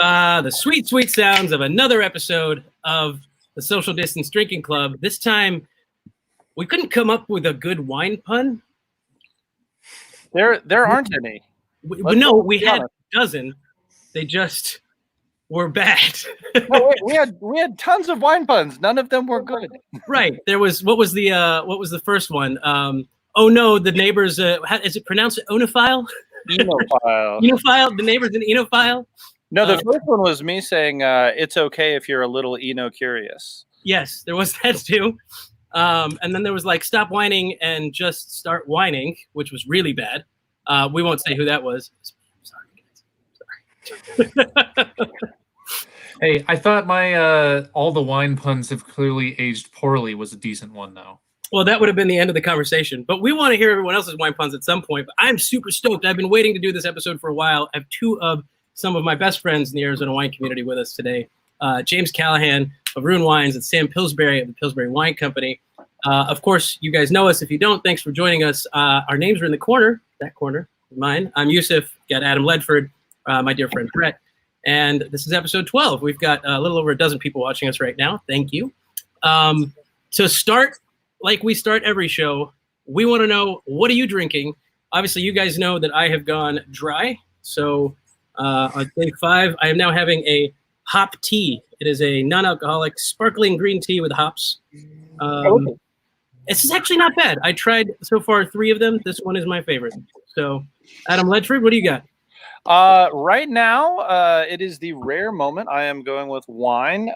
The sweet, sweet sounds of another episode of the Social Distance Drinking Club. This time, we couldn't come up with a good wine pun. There aren't any. We had a dozen. They just were bad. No, we had tons of wine puns. None of them were good. Right. There was what was the first one? Oh no, the neighbors. Is it pronounced onophile? Enophile. Enophile. The neighbors an enophile. No, the first one was me saying it's okay if you're a little curious. Yes, there was that too. And then there was like stop whining and just start whining, which was really bad. We won't say who that was. Sorry, guys. Sorry. Hey, I thought my all the wine puns have clearly aged poorly was a decent one, though. Well, that would have been the end of the conversation. But we want to hear everyone else's wine puns at some point. But I'm super stoked. I've been waiting to do this episode for a while. I have two of some of my best friends in the Arizona wine community with us today. James Callahan of Rune Wines and Sam Pillsbury of the Pillsbury Wine Company. Of course, you guys know us. If you don't, thanks for joining us. Our names are in the corner. That corner is mine. I'm Yusuf. Got Adam Ledford, my dear friend Brett. And this is episode 12. We've got a little over a dozen people watching us right now. Thank you. To start, like we start every show, we want to know, what are you drinking? Obviously, you guys know that I have gone dry. So on day 5, I am now having a hop tea. It is a non-alcoholic sparkling green tea with hops. This is actually not bad. I tried so far 3 of them. This one is my favorite. So, Adam Ledford, what do you got? Right now, it is the rare moment. I am going with wine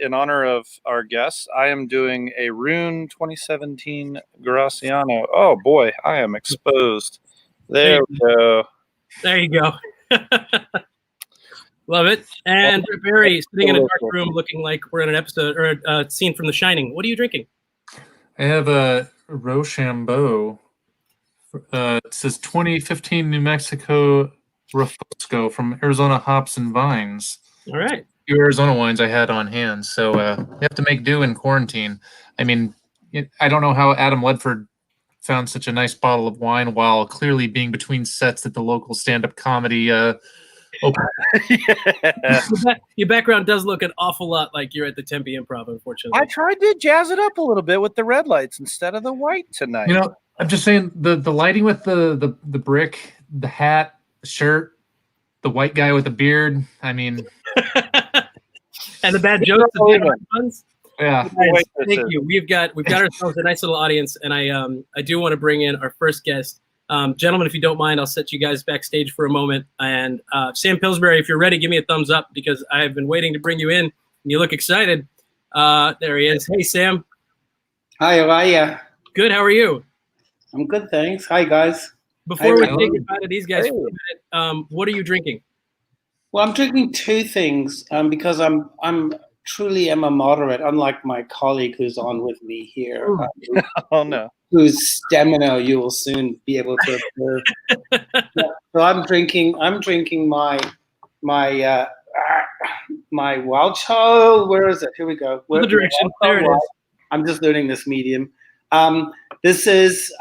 in honor of our guests. I am doing a Rune 2017 Graciano. Oh, boy, I am exposed. There we go. There you go. Love it. And Barry sitting in a dark room looking like we're in an episode or a scene from The Shining. What are you drinking? I have a Rochambeau. It says 2015 New Mexico Refosco from Arizona Hops and Vines. All right. 2 Arizona wines I had on hand, so you have to make do in quarantine. I mean, I don't know how Adam Ledford found such a nice bottle of wine while clearly being between sets at the local stand-up comedy open. Yeah. Your background does look an awful lot like you're at the Tempe Improv, unfortunately. I tried to jazz it up a little bit with the red lights instead of the white tonight. You know, I'm just saying the lighting with the brick, the hat, the shirt, the white guy with the beard. I mean, and the bad jokes. Yeah. Thank you. We've got ourselves a nice little audience, and I do want to bring in our first guest. Gentlemen, if you don't mind, I'll set you guys backstage for a moment. And Sam Pillsbury, if you're ready, give me a thumbs up because I've been waiting to bring you in. And you look excited. There he is. Hey, Sam. Hi, how are you? Good. How are you? I'm good, thanks. Hi, guys. Before we take it back to these guys for a minute, what are you drinking? Well, I'm drinking 2 things because I'm truly am a moderate, unlike my colleague who's on with me here. Oh no. Whose stamina you will soon be able to observe. So I'm drinking my wild child. Where is it? Here we go. The direction. There it is. I'm just learning this medium. This is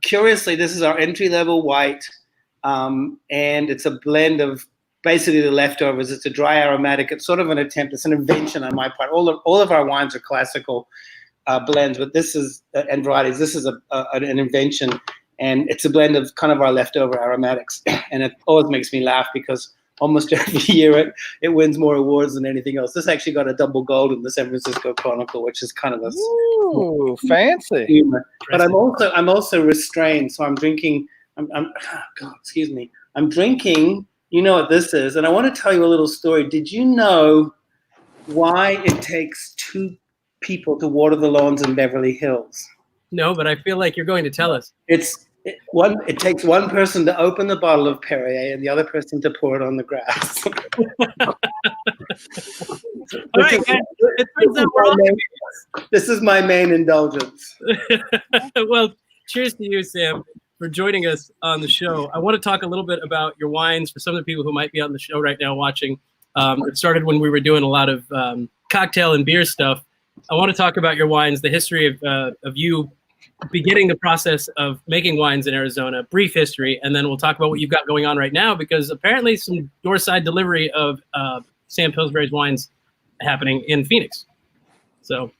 curiously, this is our entry-level white, and it's a blend of basically the leftovers. It's a dry aromatic. It's sort of an attempt. It's an invention on my part. All of our wines are classical blends, but this is and varieties. This is an invention, and it's a blend of kind of our leftover aromatics. And it always makes me laugh because almost every year it wins more awards than anything else. This actually got a double gold in the San Francisco Chronicle, which is kind of a fancy humor. But I'm also restrained, so I'm drinking. Excuse me. I'm drinking. You know what this is, and I want to tell you a little story. Did you know why it takes 2 people to water the lawns in Beverly Hills? No, but I feel like you're going to tell us. It takes one person to open the bottle of Perrier and the other person to pour it on the grass. All right, guys. It turns out this is my main indulgence. Well, cheers to you, Sam, for joining us on the show. I want to talk a little bit about your wines for some of the people who might be on the show right now watching. It started when we were doing a lot of cocktail and beer stuff. I want to talk about your wines, the history of you beginning the process of making wines in Arizona, brief history, and then we'll talk about what you've got going on right now, because apparently some doorside delivery of Sam Pillsbury's wines happening in Phoenix. So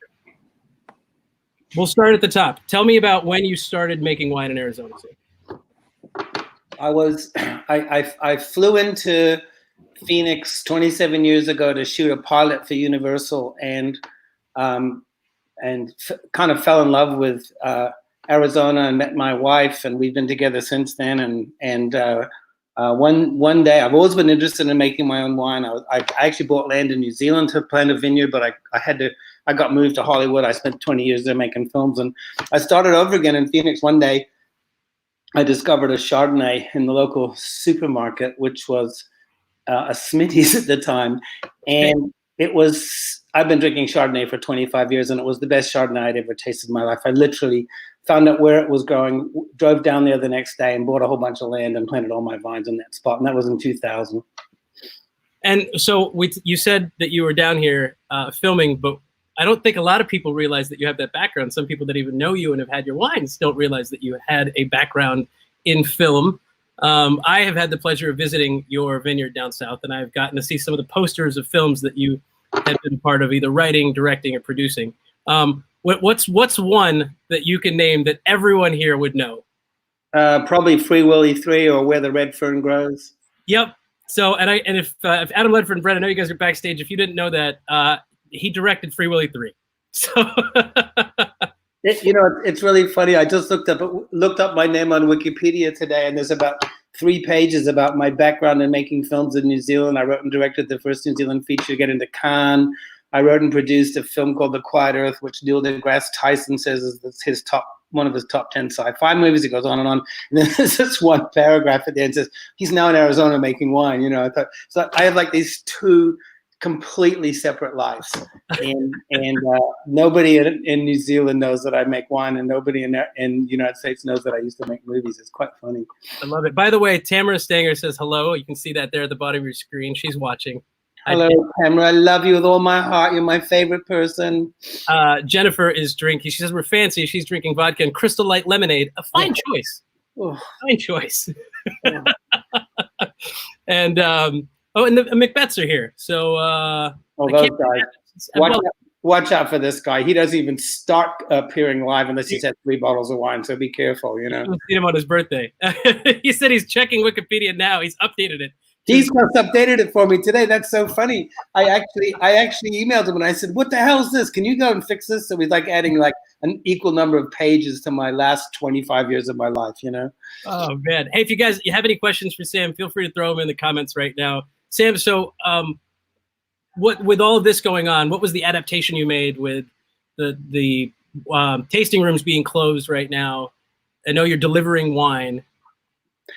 we'll start at the top. Tell me about when you started making wine in Arizona. I flew into Phoenix 27 years ago to shoot a pilot for Universal, and kind of fell in love with Arizona and met my wife, and we've been together since then. And one day, I've always been interested in making my own wine. I actually bought land in New Zealand to plant a vineyard, but I got moved to Hollywood. I spent 20 years there making films, and I started over again in Phoenix. One day, I discovered a Chardonnay in the local supermarket, which was a Smitty's at the time, and I've been drinking Chardonnay for 25 years, and it was the best Chardonnay I'd ever tasted in my life. I literally found out where it was growing, drove down there the next day, and bought a whole bunch of land and planted all my vines in that spot, and that was in 2000. And so you said that you were down here filming, but I don't think a lot of people realize that you have that background. Some people that even know you and have had your wines don't realize that you had a background in film. I have had the pleasure of visiting your vineyard down south, and I've gotten to see some of the posters of films that you have been part of, either writing, directing, or producing. What's one that you can name that everyone here would know? Probably Free Willy 3 or Where the Red Fern Grows. Yep. So, if Adam Ledford and Brett, I know you guys are backstage. If you didn't know that, he directed Free Willy 3. So, it's really funny. I just looked up my name on Wikipedia today, and there's about 3 pages about my background in making films in New Zealand. I wrote and directed the first New Zealand feature to get into Cannes. I wrote and produced a film called The Quiet Earth, which Neil deGrasse Tyson says is one of his top 10 sci-fi movies. It goes on. And then there's this one paragraph at the end that says he's now in Arizona making wine. I thought, so I have like these 2 completely separate lives, and nobody in New Zealand knows that I make wine, and nobody in the United States knows that I used to make movies. It's quite funny. I love it. By the way, Tamara Stanger says hello. You can see that there at the bottom of your screen. She's watching. Hello, Tamara. I love you with all my heart. You're my favorite person. Jennifer is drinking. She says we're fancy. She's drinking vodka and Crystal Light lemonade. A fine choice. Oh. Fine choice. Yeah. And and the Macbeths are here. So those guys. Watch out for this guy. He doesn't even start appearing live unless he's had 3 bottles of wine. So be careful. We'll see him on his birthday. He said he's checking Wikipedia now. He's updated it. He's just updated it for me today. That's so funny. I actually emailed him and I said, "What the hell is this? Can you go and fix this?" So he's like adding like an equal number of pages to my last 25 years of my life. Oh man. Hey, if you have any questions for Sam, feel free to throw them in the comments right now. Sam, so what with all of this going on, what was the adaptation you made with the tasting rooms being closed right now? I know you're delivering wine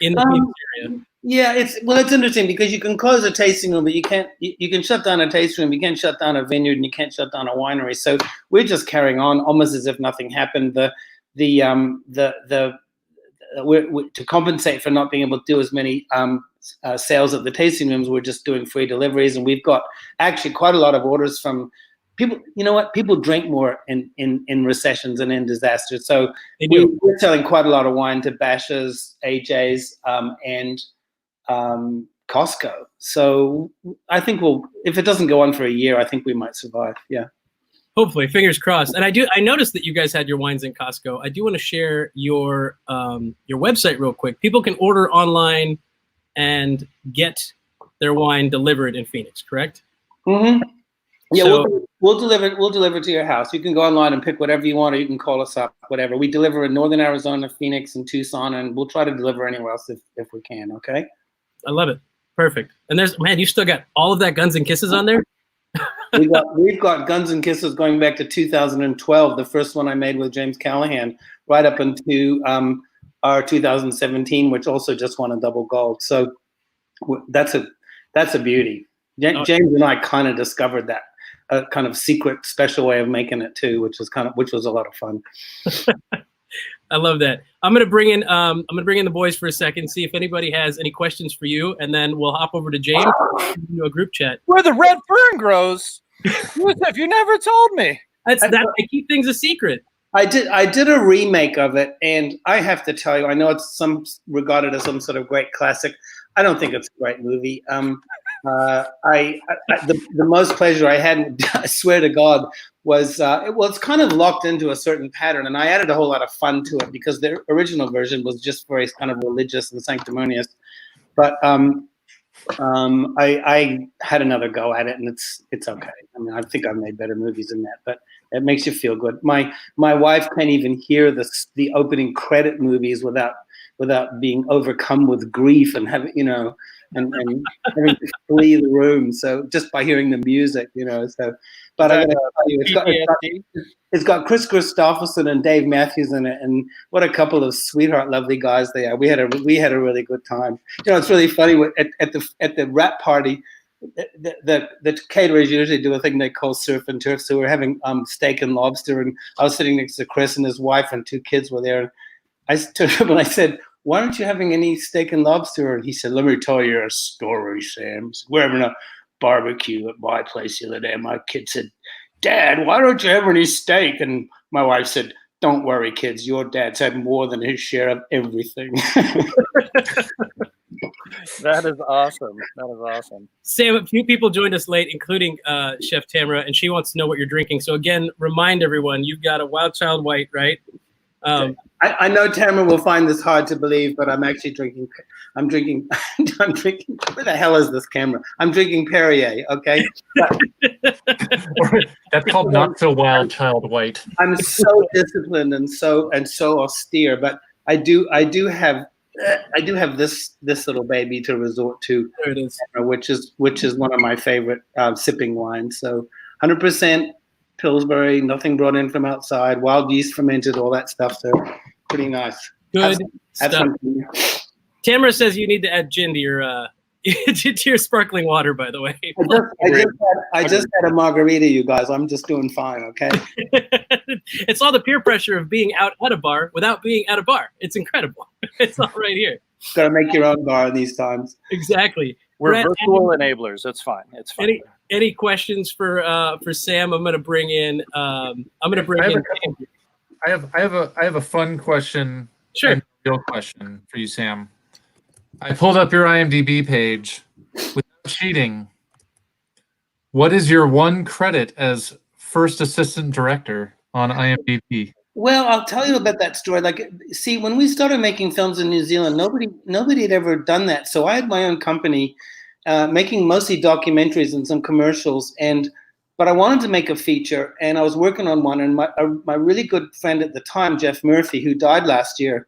in the Phoenix area. Yeah, it's interesting because you can close a tasting room, but you can't. You can shut down a tasting room. You can't shut down a vineyard, and you can't shut down a winery. So we're just carrying on, almost as if nothing happened. To compensate for not being able to do as many sales at the tasting rooms, we're just doing free deliveries, and we've got actually quite a lot of orders from people. You know what? People drink more in recessions and in disasters. So we're selling quite a lot of wine to Bashas', AJ's, and Costco. So I think if it doesn't go on for a year, I think we might survive. Yeah. Hopefully, fingers crossed. And I noticed that you guys had your wines in Costco. I do want to share your website real quick. People can order online and get their wine delivered in Phoenix, correct? Mm-hmm. Yeah, so, we'll deliver to your house. You can go online and pick whatever you want, or you can call us up, whatever. We deliver in Northern Arizona, Phoenix, and Tucson, and we'll try to deliver anywhere else if we can. Okay. I love it. Perfect. And you still got all of that Guns and Kisses on there? We've got Guns and Kisses going back to 2012, the first one I made with James Callahan, right up into our 2017, which also just won a double gold. So that's a beauty. James and I kind of discovered that kind of secret special way of making it too, which was a lot of fun. I love that. I'm gonna bring in the boys for a second, see if anybody has any questions for you, and then we'll hop over to James into a group chat. Where the red fern grows? If you never told me. That's I keep things a secret. I did a remake of it, and I have to tell you, I know it's regarded as some sort of great classic. I don't think it's a great movie. The most pleasure I had, I swear to God, was it's kind of locked into a certain pattern, and I added a whole lot of fun to it because the original version was just very kind of religious and sanctimonious. But I had another go at it, and it's okay. I mean, I think I've made better movies than that, but it makes you feel good. My wife can't even hear the opening credit movies without being overcome with grief and having and having to flee the room. So just by hearing the music, So, but I gotta tell you, it's got Chris Christopherson and Dave Matthews in it, and what a couple of sweetheart, lovely guys they are. We had a really good time. It's really funny at the wrap party. The caterers usually do a thing they call surf and turf. So we're having steak and lobster, and I was sitting next to Chris, and his wife and 2 kids were there. And I turned up and I said, "Why aren't you having any steak and lobster?" And he said, "Let me tell you a story, Sam. We're having a barbecue at my place the other day. And my kid said, 'Dad, why don't you have any steak?' And my wife said, 'Don't worry, kids. Your dad's had more than his share of everything.'" That is awesome. Sam, a few people joined us late, including Chef Tamara, and she wants to know what you're drinking. So again, remind everyone, you've got a Wild Child White, right? I know Tamara will find this hard to believe, but I'm actually drinking. I'm drinking. Where the hell is this camera? I'm drinking Perrier. Okay. That's called not so Wild Child White. I'm so disciplined and so austere, but I do have this little baby to resort to. There it is. Which is one of my favorite sipping wines. So 100% Pillsbury, nothing brought in from outside, wild yeast fermented, all that stuff. So pretty nice. Good have stuff. some. Tamara says you need to add gin to your sparkling water, by the way. I just had a margarita, you guys. I'm just doing fine, okay? It's all the peer pressure of being out at a bar without being at a bar. It's incredible. It's all right here. Got to make your own bar in these times. Exactly. We're Brett, virtual enablers. It's fine. It's fine. Any questions for Sam? I'm going to bring in. I have a fun question. Sure. And a real question for you, Sam. I pulled up your IMDb page without cheating. What is your one credit as first assistant director on IMDb? Well, I'll tell you about that story. See, when we started making films in New Zealand, nobody had ever done that. So I had my own company, making mostly documentaries and some commercials. But I wanted to make a feature, and I was working on one. And my really good friend at the time, Jeff Murphy, who died last year,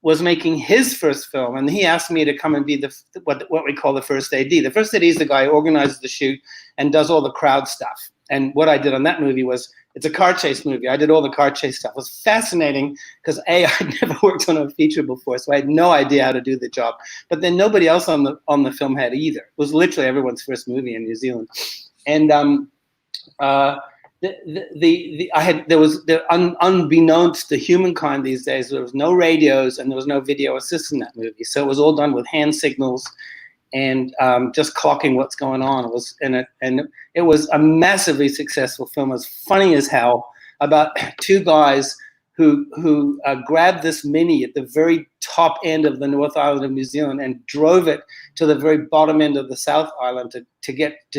was making his first film, and he asked me to come and be what we call the first AD. The first AD is the guy who organizes the shoot and does all the crowd stuff. And what I did on that movie was, it's a car chase movie. I did all the car chase stuff. It was fascinating because I'd never worked on a feature before, so I had no idea how to do the job. But then nobody else on the film had either. It was literally everyone's first movie in New Zealand, and unbeknownst to humankind these days, there was no radios and there was no video assist in that movie. So it was all done with hand signals and just clocking what's going on. It was a massively successful film. It was funny as hell about 2 guys who grabbed this Mini at the very top end of the North Island of New Zealand and drove it to the very bottom end of the South Island to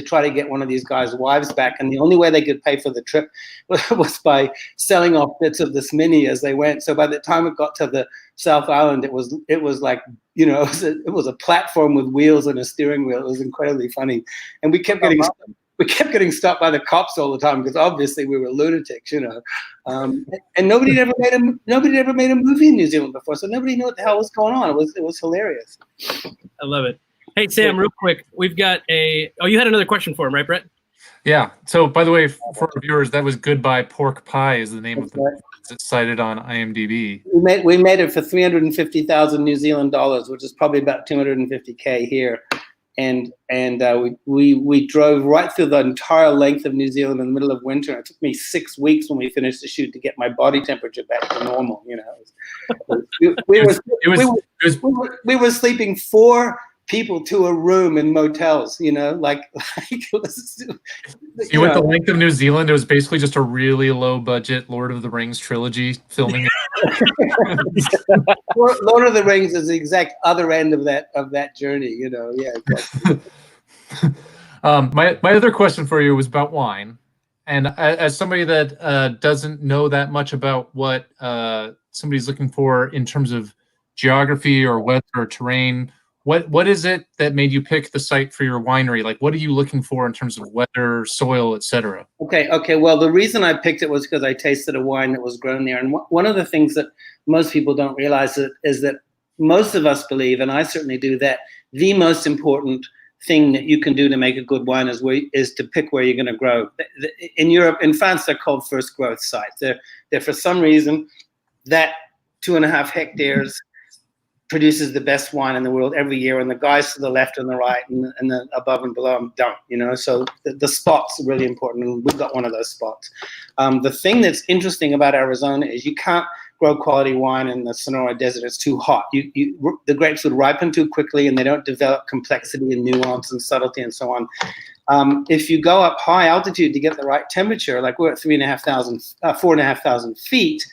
try to get one of these guys' wives back. And the only way they could pay for the trip was by selling off bits of this Mini as they went. So by the time it got to the South Island, it was like, it was a platform with wheels and a steering wheel. It was incredibly funny, and we kept getting stopped by the cops all the time because obviously we were lunatics, and nobody had ever made a movie in New Zealand before, so nobody knew what the hell was going on. It was hilarious. I love it. Hey Sam, real quick, we've got you had another question for him, right, Brett? Yeah. So by the way, for our viewers, that was Goodbye Pork Pie is the name of the it's cited on IMDb. We made it for 350,000 New Zealand dollars, which is probably about 250K here. And we drove right through the entire length of New Zealand in the middle of winter. It took me 6 weeks when we finished the shoot to get my body temperature back to normal. We were sleeping 4 people to a room in motels, you know, like You went the length of New Zealand. It was basically just a really low budget Lord of the Rings trilogy filming. Lord of the Rings is the exact other end of that journey, you know. Yeah. Exactly. My other question for you was about wine, and as somebody that doesn't know that much about what somebody's looking for in terms of geography or weather or terrain, what is it that made you pick the site for your winery? Like, what are you looking for in terms of weather, soil, etc.? Okay. Well, the reason I picked it was because I tasted a wine that was grown there, and one of the things that most people don't realize is that most of us believe, and I certainly do, that the most important thing that you can do to make a good wine is to pick where you're going to grow. In Europe, in France, they're called first growth sites. They're for some reason that 2.5 hectares produces the best wine in the world every year, and the guys to the left and the right and the above and below them don't, you know. So the spots are really important, and we've got one of those spots. The thing that's interesting about Arizona is you can't grow quality wine in the Sonora Desert. It's too hot. The grapes would ripen too quickly, and they don't develop complexity and nuance and subtlety and so on. If you go up high altitude to get the right temperature, like we're at 4,500 feet,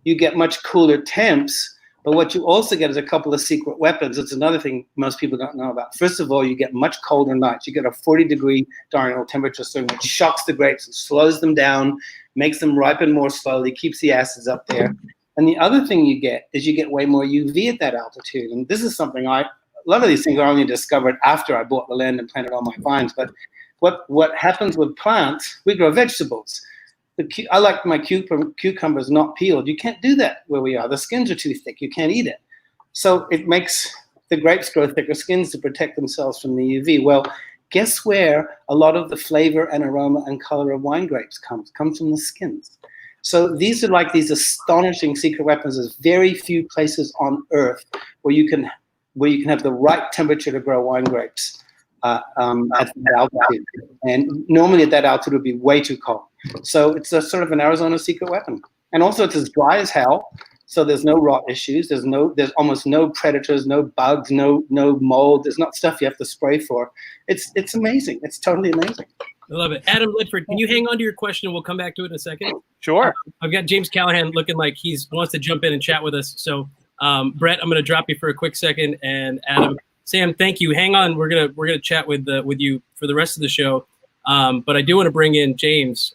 you get much cooler temps. But what you also get is a couple of secret weapons. It's another thing most people don't know about. First of all, you get much colder nights. You get a 40-degree diurnal temperature swing, which shocks the grapes and slows them down, makes them ripen more slowly, keeps the acids up there. And the other thing you get is you get way more UV at that altitude. And this is something a lot of these things I only discovered after I bought the land and planted all my vines. But what happens with plants, we grow vegetables. I like my cucumbers not peeled. You can't do that where we are. The skins are too thick. You can't eat it. So it makes the grapes grow thicker skins to protect themselves from the UV. Well, guess where a lot of the flavor and aroma and color of wine grapes comes from the skins. So these are like these astonishing secret weapons. There's very few places on earth where you can have the right temperature to grow wine grapes at that altitude. And normally at that altitude it would be way too cold. So it's a sort of an Arizona secret weapon. And also it's as dry as hell. So there's no rot issues. There's almost no predators, no bugs, no mold. There's not stuff you have to spray for. It's amazing. It's totally amazing. I love it. Adam Lidford, can you hang on to your question and we'll come back to it in a second? Sure. I've got James Callahan looking like he wants to jump in and chat with us. So Brett, I'm going to drop you for a quick second, and Adam, Sam, thank you. Hang on. We're gonna chat with you for the rest of the show. But I do want to bring in James.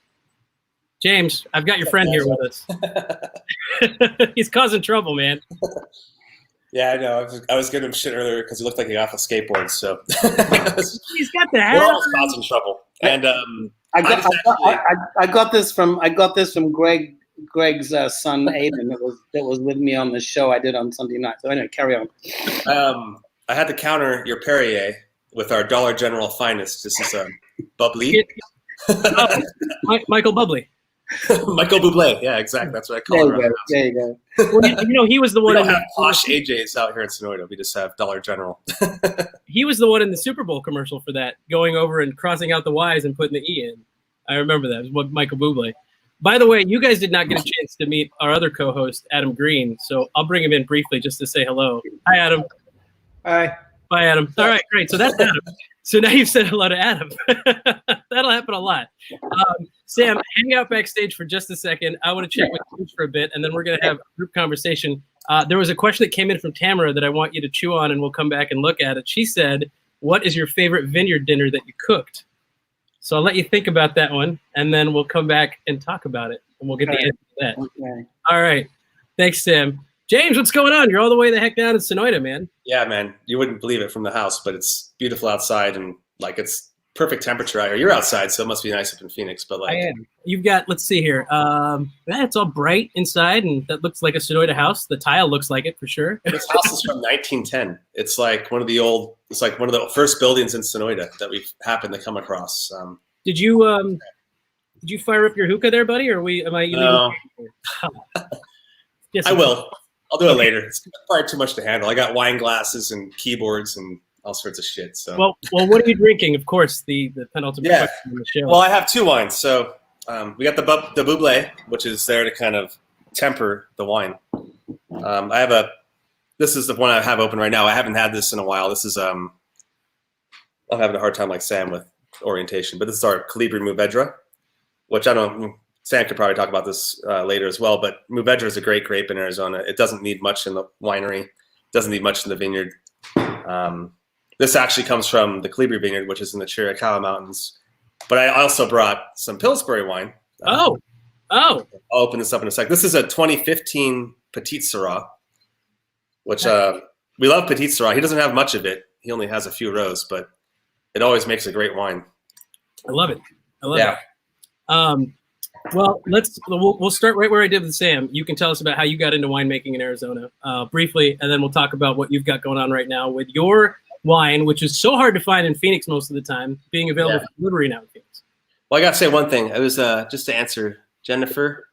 James, I've got your friend here with us. He's causing trouble, man. Yeah, I know. I was giving him shit earlier because he looked like he got off a skateboard. So he's got the hat. We're all causing trouble. And I got this from Greg's son Aiden that was with me on the show I did on Sunday night. So anyway, carry on. I had to counter your Perrier with our Dollar General finest. This is bubbly. Michael Bublé. Michael Bublé. Yeah, exactly. That's what I call it. There you go. Well, he was the one. We don't have posh AJs out here in Sonoita. We just have Dollar General. He was the one in the Super Bowl commercial for that, going over and crossing out the Y's and putting the E in. I remember that. It was Michael Bublé. By the way, you guys did not get a chance to meet our other co-host, Adam Green. So I'll bring him in briefly just to say hello. Hi, Adam. Hi. Bye, Adam. All right, great. So that's Adam. So now you've said hello to Adam. That'll happen a lot. Sam, hang out backstage for just a second. I want to chat with you for a bit, and then we're going to have a group conversation. There was a question that came in from Tamara that I want you to chew on, and we'll come back and look at it. She said, what is your favorite vineyard dinner that you cooked? So I'll let you think about that one, and then we'll come back and talk about it, and we'll get the answer to that. Okay. All right. Thanks, Sam. James, what's going on? You're all the way the heck down in Sonoita, man. Yeah, man. You wouldn't believe it from the house, but it's beautiful outside, and like it's perfect temperature out here. You're outside, so it must be nice up in Phoenix. But like, I am. You've got, let's see here. It's all bright inside, and that looks like a Sonoita house. The tile looks like it for sure. This house is from 1910. It's like one of the first buildings in Sonoita that we've happened to come across. Did you fire up your hookah there, buddy, or am I? No. Yes, I will. I'll do it later. It's probably too much to handle. I got wine glasses and keyboards and all sorts of shit. So well, what are you drinking? Of course, the penultimate question on the show. Well, I have two wines. So we got the Bublé, which is there to kind of temper the wine. This is the one I have open right now. I haven't had this in a while. This is I'm having a hard time like Sam with orientation, but this is our Colibri Mourvedre, which I don't. Sam could probably talk about this later as well. But Mourvedre is a great grape in Arizona. It doesn't need much in the winery. Doesn't need much in the vineyard. This actually comes from the Colibri vineyard, which is in the Chiricahua Mountains. But I also brought some Pillsbury wine. Oh. I'll open this up in a sec. This is a 2015 Petit Syrah, which we love Petit Syrah. He doesn't have much of it. He only has a few rows, but it always makes a great wine. I love it. Well, we'll start right where I did with Sam. You can tell us about how you got into winemaking in Arizona briefly, and then we'll talk about what you've got going on right now with your wine, which is so hard to find in Phoenix most of the time, being available for delivery now in Phoenix. Well, I got to say one thing. It was just to answer Jennifer.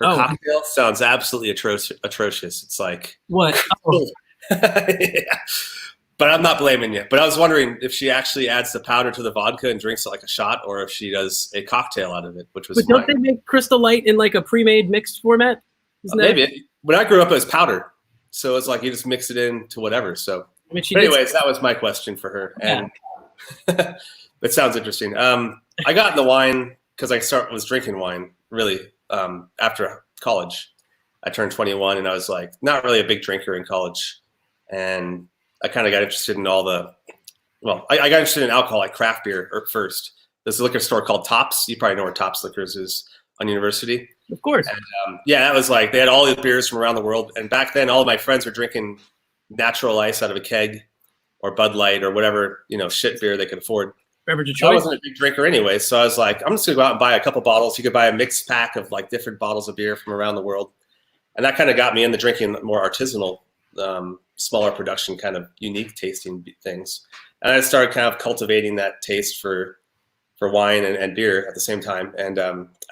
Her cocktail sounds absolutely atrocious. It's like what? Oh. Yeah. But I'm not blaming you. But I was wondering if she actually adds the powder to the vodka and drinks it like a shot, or if she does a cocktail out of it, which was. But don't they make Crystal Light in like a pre-made mixed format? Maybe. When I grew up, it was powder, so it's like you just mix it into whatever. So, anyways, that was my question for her, and it sounds interesting. I got into wine because I was drinking wine really after college. I turned 21, and I was like not really a big drinker in college, and I kind of got interested in I got interested in alcohol, like craft beer first. There's a liquor store called Tops. You probably know where Tops Liquors is on University. Of course. And, that was like, they had all the beers from around the world. And back then, all of my friends were drinking natural ice out of a keg or Bud Light or whatever, shit beer they could afford. Beverage of choice. I wasn't a big drinker anyway. So I was like, I'm just going to go out and buy a couple bottles. You could buy a mixed pack of like different bottles of beer from around the world. And that kind of got me into drinking more artisanal smaller production, kind of unique tasting things. And I started kind of cultivating that taste for wine and beer at the same time. And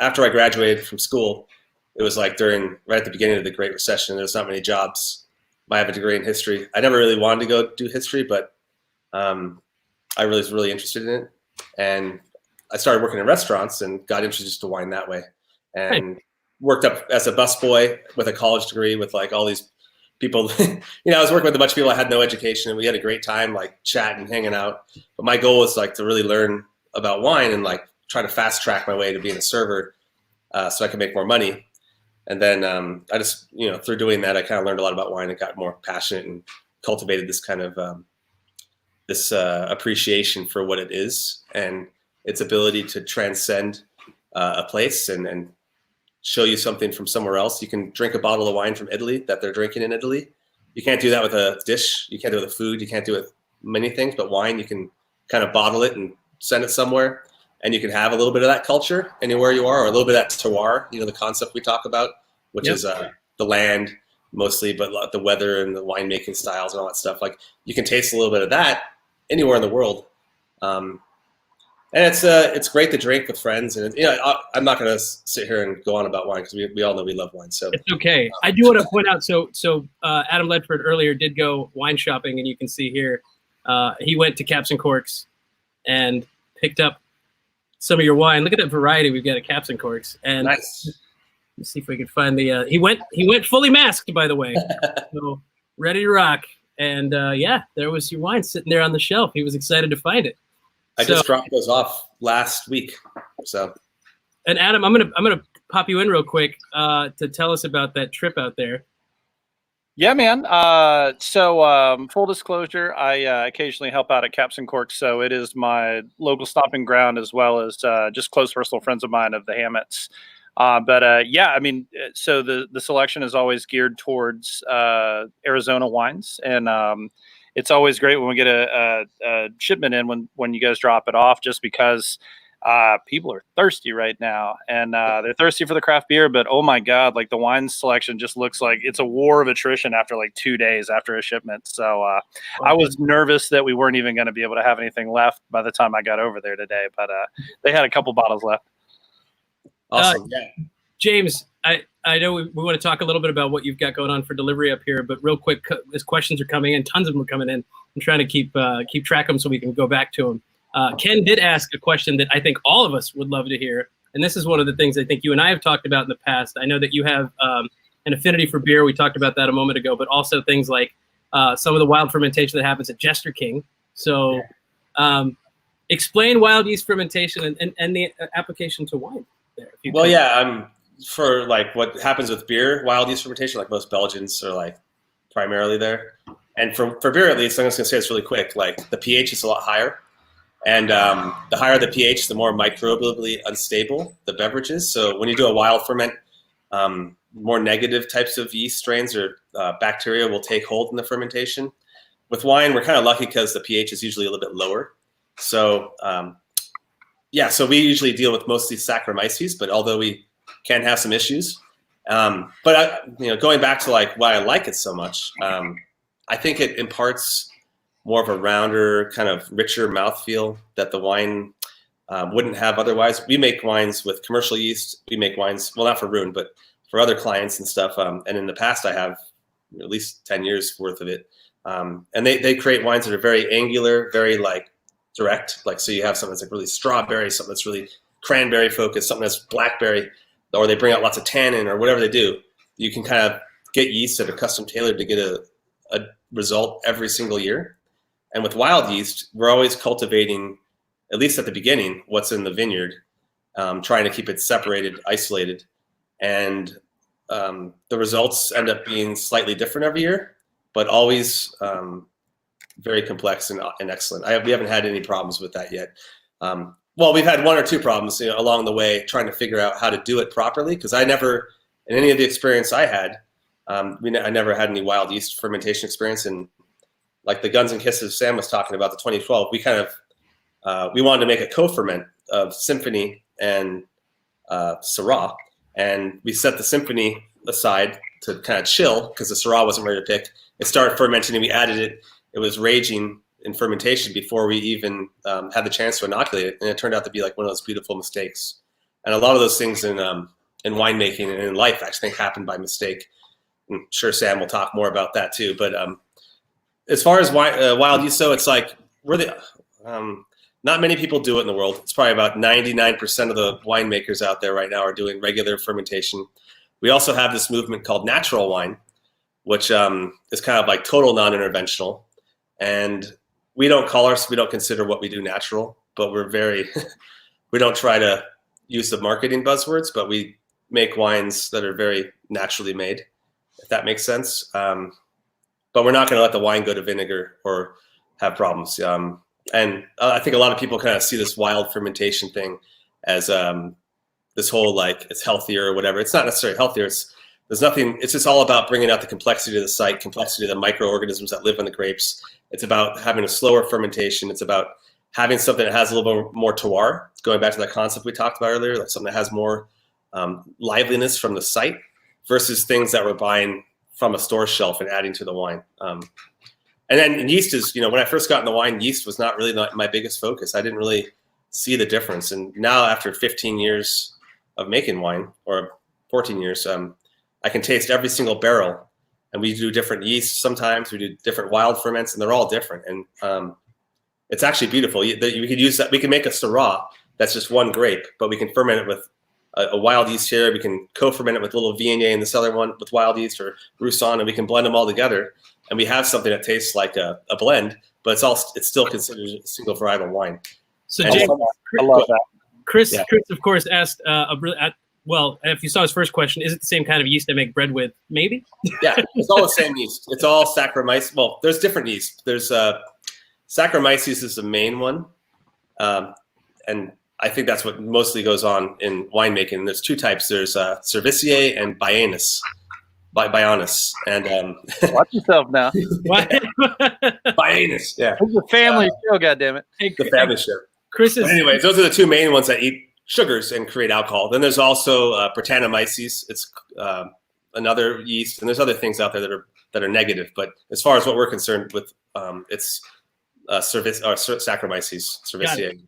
after I graduated from school, it was like right at the beginning of the Great Recession. There's not many jobs. I have a degree in history. I never really wanted to go do history, but I was really interested in it. And I started working in restaurants and got introduced to wine that way. And worked up as a busboy with a college degree with like all these people. I was working with a bunch of people. I had no education, and we had a great time, like chatting, hanging out. But my goal was like to really learn about wine and like try to fast track my way to being a server, so I could make more money. And then I just, through doing that, I kind of learned a lot about wine and got more passionate and cultivated this kind of appreciation for what it is and its ability to transcend a place and show you something from somewhere else. You can drink a bottle of wine from Italy that they're drinking in Italy. You can't do that with a dish. You can't do it with food. You can't do it with many things, but wine, you can kind of bottle it and send it somewhere, and you can have a little bit of that culture anywhere you are, or a little bit of that terroir, the concept we talk about, which is the land mostly, but the weather and the winemaking styles and all that stuff. Like you can taste a little bit of that anywhere in the world. And it's great to drink with friends, and I'm not going to sit here and go on about wine because we all know we love wine. So it's okay. I do want to point out. So Adam Ledford earlier did go wine shopping, and you can see here he went to Caps and Corks and picked up some of your wine. Look at that variety we've got at Caps and Corks. And nice. Let's see if we can find the. He went fully masked, by the way, so ready to rock. And there was your wine sitting there on the shelf. He was excited to find it. I just dropped those off last week. So, and Adam, I'm gonna pop you in real quick to tell us about that trip out there. Yeah, man. So full disclosure, I occasionally help out at Caps and Corks, so it is my local stomping ground as well as just close personal friends of mine of the Hammets. So the selection is always geared towards Arizona wines, and it's always great when we get a shipment in when you guys drop it off, just because people are thirsty right now, and they're thirsty for the craft beer. But oh my God, like the wine selection just looks like it's a war of attrition after like 2 days after a shipment. So I was nervous that we weren't even going to be able to have anything left by the time I got over there today, but they had a couple bottles left. Awesome. James, I know we want to talk a little bit about what you've got going on for delivery up here, but real quick, as questions are coming in, tons of them are coming in. I'm trying to keep track of them so we can go back to them. Ken did ask a question that I think all of us would love to hear, and this is one of the things I think you and I have talked about in the past. I know that you have an affinity for beer. We talked about that a moment ago, but also things like some of the wild fermentation that happens at Jester King. So explain wild yeast fermentation and the application to wine there. If you Well, could. yeah, for like what happens with beer, wild yeast fermentation, like most Belgians are like primarily there. And for beer, at least, I'm just gonna say this really quick. Like the pH is a lot higher, and the higher the pH, the more microbially unstable the beverage is. So when you do a wild ferment, more negative types of yeast strains or bacteria will take hold in the fermentation. With wine, we're kind of lucky because the pH is usually a little bit lower. So yeah, so we usually deal with mostly Saccharomyces, but although we can have some issues, going back to like why I like it so much, I think it imparts more of a rounder, kind of richer mouthfeel that the wine wouldn't have otherwise. We make wines with commercial yeast. We make wines, well, not for Rune, but for other clients and stuff. And in the past, I have at least 10 years worth of it. And they create wines that are very angular, very like direct. Like, so you have something that's like really strawberry, something that's really cranberry focused, something that's blackberry, or they bring out lots of tannin or whatever they do. You can kind of get yeast that are custom tailored to get a result every single year. And with wild yeast, we're always cultivating, at least at the beginning, what's in the vineyard, trying to keep it separated, isolated. And the results end up being slightly different every year, but always very complex and excellent. We haven't had any problems with that yet. Well, we've had one or two problems along the way trying to figure out how to do it properly, because I never, in any of the experience I had, I never had any wild yeast fermentation experience. And like the Guns and Kisses Sam was talking about, the 2012, we kind of, we wanted to make a co-ferment of Symphony and Syrah. And we set the Symphony aside to kind of chill because the Syrah wasn't ready to pick. It started fermenting and we added it. It was raging in fermentation before we even had the chance to inoculate it. And it turned out to be like one of those beautiful mistakes. And a lot of those things in winemaking and in life actually happen by mistake. I'm sure Sam will talk more about that too. But as far as wild yeast, so it's like not many people do it in the world. It's probably about 99% of the winemakers out there right now are doing regular fermentation. We also have this movement called natural wine, which is kind of like total non-interventional. And we don't consider what we do natural, but we're very, we don't try to use the marketing buzzwords, but we make wines that are very naturally made, if that makes sense. But we're not going to let the wine go to vinegar or have problems. And I think a lot of people kind of see this wild fermentation thing as this whole like it's healthier or whatever. It's not necessarily healthier. There's nothing. It's just all about bringing out the complexity of the site, complexity of the microorganisms that live on the grapes. It's about having a slower fermentation. It's about having something that has a little bit more terroir. Going back to that concept we talked about earlier, like something that has more liveliness from the site versus things that we're buying from a store shelf and adding to the wine. And then yeast is, when I first got in the wine, yeast was not really my biggest focus. I didn't really see the difference. And now after 15 years of making wine, or 14 years, I can taste every single barrel. And we do different yeasts sometimes. We do different wild ferments, and they're all different. And it's actually beautiful. We could use that. We can make a Syrah that's just one grape, but we can ferment it with a wild yeast here. We can co-ferment it with a little Viognier in this other one with wild yeast, or Roussanne, and we can blend them all together. And we have something that tastes like a blend, but it's still considered a single varietal wine. So And James, I love that. Chris, Yeah. Chris, of course, asked well, if you saw his first question, is it the same kind of yeast I make bread with? Maybe. Yeah, it's all the same yeast. It's all Saccharomyces. Well, there's different yeast. There's Saccharomyces is the main one, and I think that's what mostly goes on in winemaking. There's two types. There's Cerevisiae and Bionis. And Watch yourself now. Bionis, yeah. It's a family show, goddammit. The family show. Chris is. But anyways, those are the two main ones that eat sugars and create alcohol. Then there's also Brettanomyces. It's another yeast, and there's other things out there that are negative. But as far as what we're concerned with, it's Saccharomyces, Cerevisiae.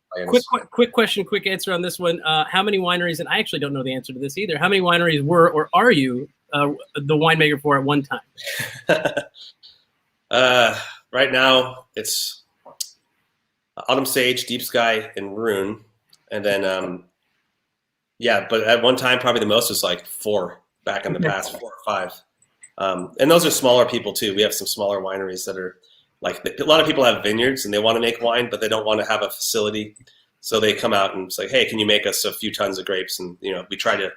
Quick question, quick answer on this one. How many wineries, and I actually don't know the answer to this either, how many wineries were or are you the winemaker for at one time? Right now, it's Autumn Sage, Deep Sky, and Rune. And then, but at one time, probably the most was like 4 back in the past, 4 or 5. And those are smaller people too. We have some smaller wineries that are like a lot of people have vineyards and they want to make wine, but they don't want to have a facility. So they come out and say, hey, can you make us a few tons of grapes? And, we try to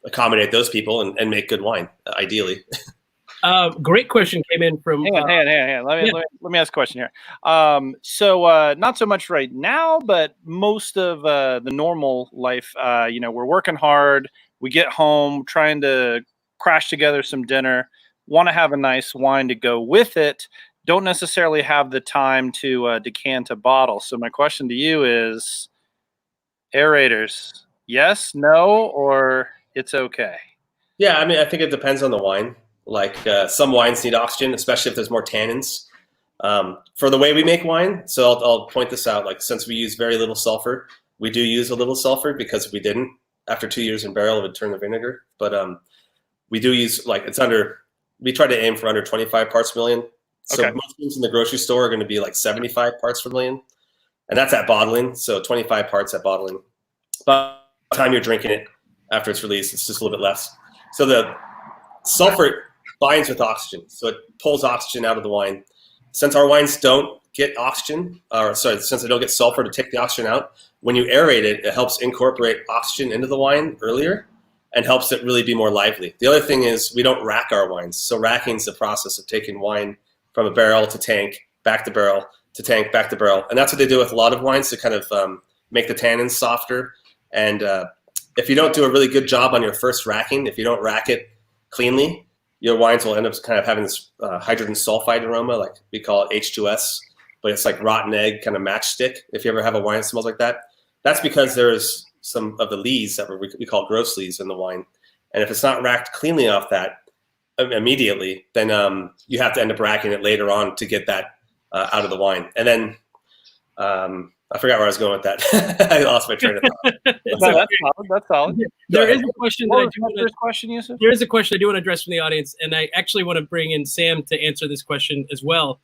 accommodate those people and make good wine, ideally. Great question came in from. Hang on. Let me ask a question here. So not so much right now, but most of the normal life, we're working hard. We get home, trying to crash together some dinner, want to have a nice wine to go with it. Don't necessarily have the time to decant a bottle. So my question to you is, aerators, yes, no, or it's okay? Yeah, I mean, I think it depends on the wine. Like some wines need oxygen, especially if there's more tannins. For the way we make wine, so I'll point this out, like since we use very little sulfur, we do use a little sulfur because if we didn't, after 2 years in barrel, it would turn to vinegar. But we do use, like, we try to aim for under 25 parts per million. So Okay. most things in the grocery store are going to be like 75 parts per million. And that's at bottling, so 25 parts at bottling. By the time you're drinking it, after it's released, it's just a little bit less. So the sulfur binds with oxygen, so it pulls oxygen out of the wine. Since our wines don't get since they don't get sulfur to take the oxygen out, when you aerate it, it helps incorporate oxygen into the wine earlier and helps it really be more lively. The other thing is we don't rack our wines. So racking is the process of taking wine from a barrel to tank, back to barrel, to tank, back to barrel. And that's what they do with a lot of wines to kind of make the tannins softer. And if you don't do a really good job on your first racking, if you don't rack it cleanly, your wines will end up kind of having this hydrogen sulfide aroma, like we call it H2S, but it's like rotten egg kind of matchstick. If you ever have a wine that smells like that, that's because there's some of the lees that we call gross lees in the wine. And if it's not racked cleanly off that immediately, then you have to end up racking it later on to get that out of the wine. And then I forgot where I was going with that. I lost my train of thought. That's solid. There is a question that I do want to. First question, Yusuf? There is a question I do want to address from the audience, and I actually want to bring in Sam to answer this question as well.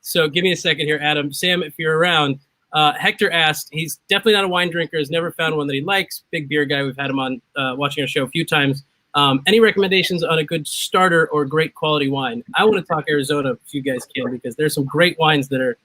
So give me a second here, Adam. Sam, if you're around, Hector asked, he's definitely not a wine drinker, has never found one that he likes. Big beer guy. We've had him on watching our show a few times. Any recommendations on a good starter or great quality wine? I want to talk Arizona if you guys can, because there's some great wines that are,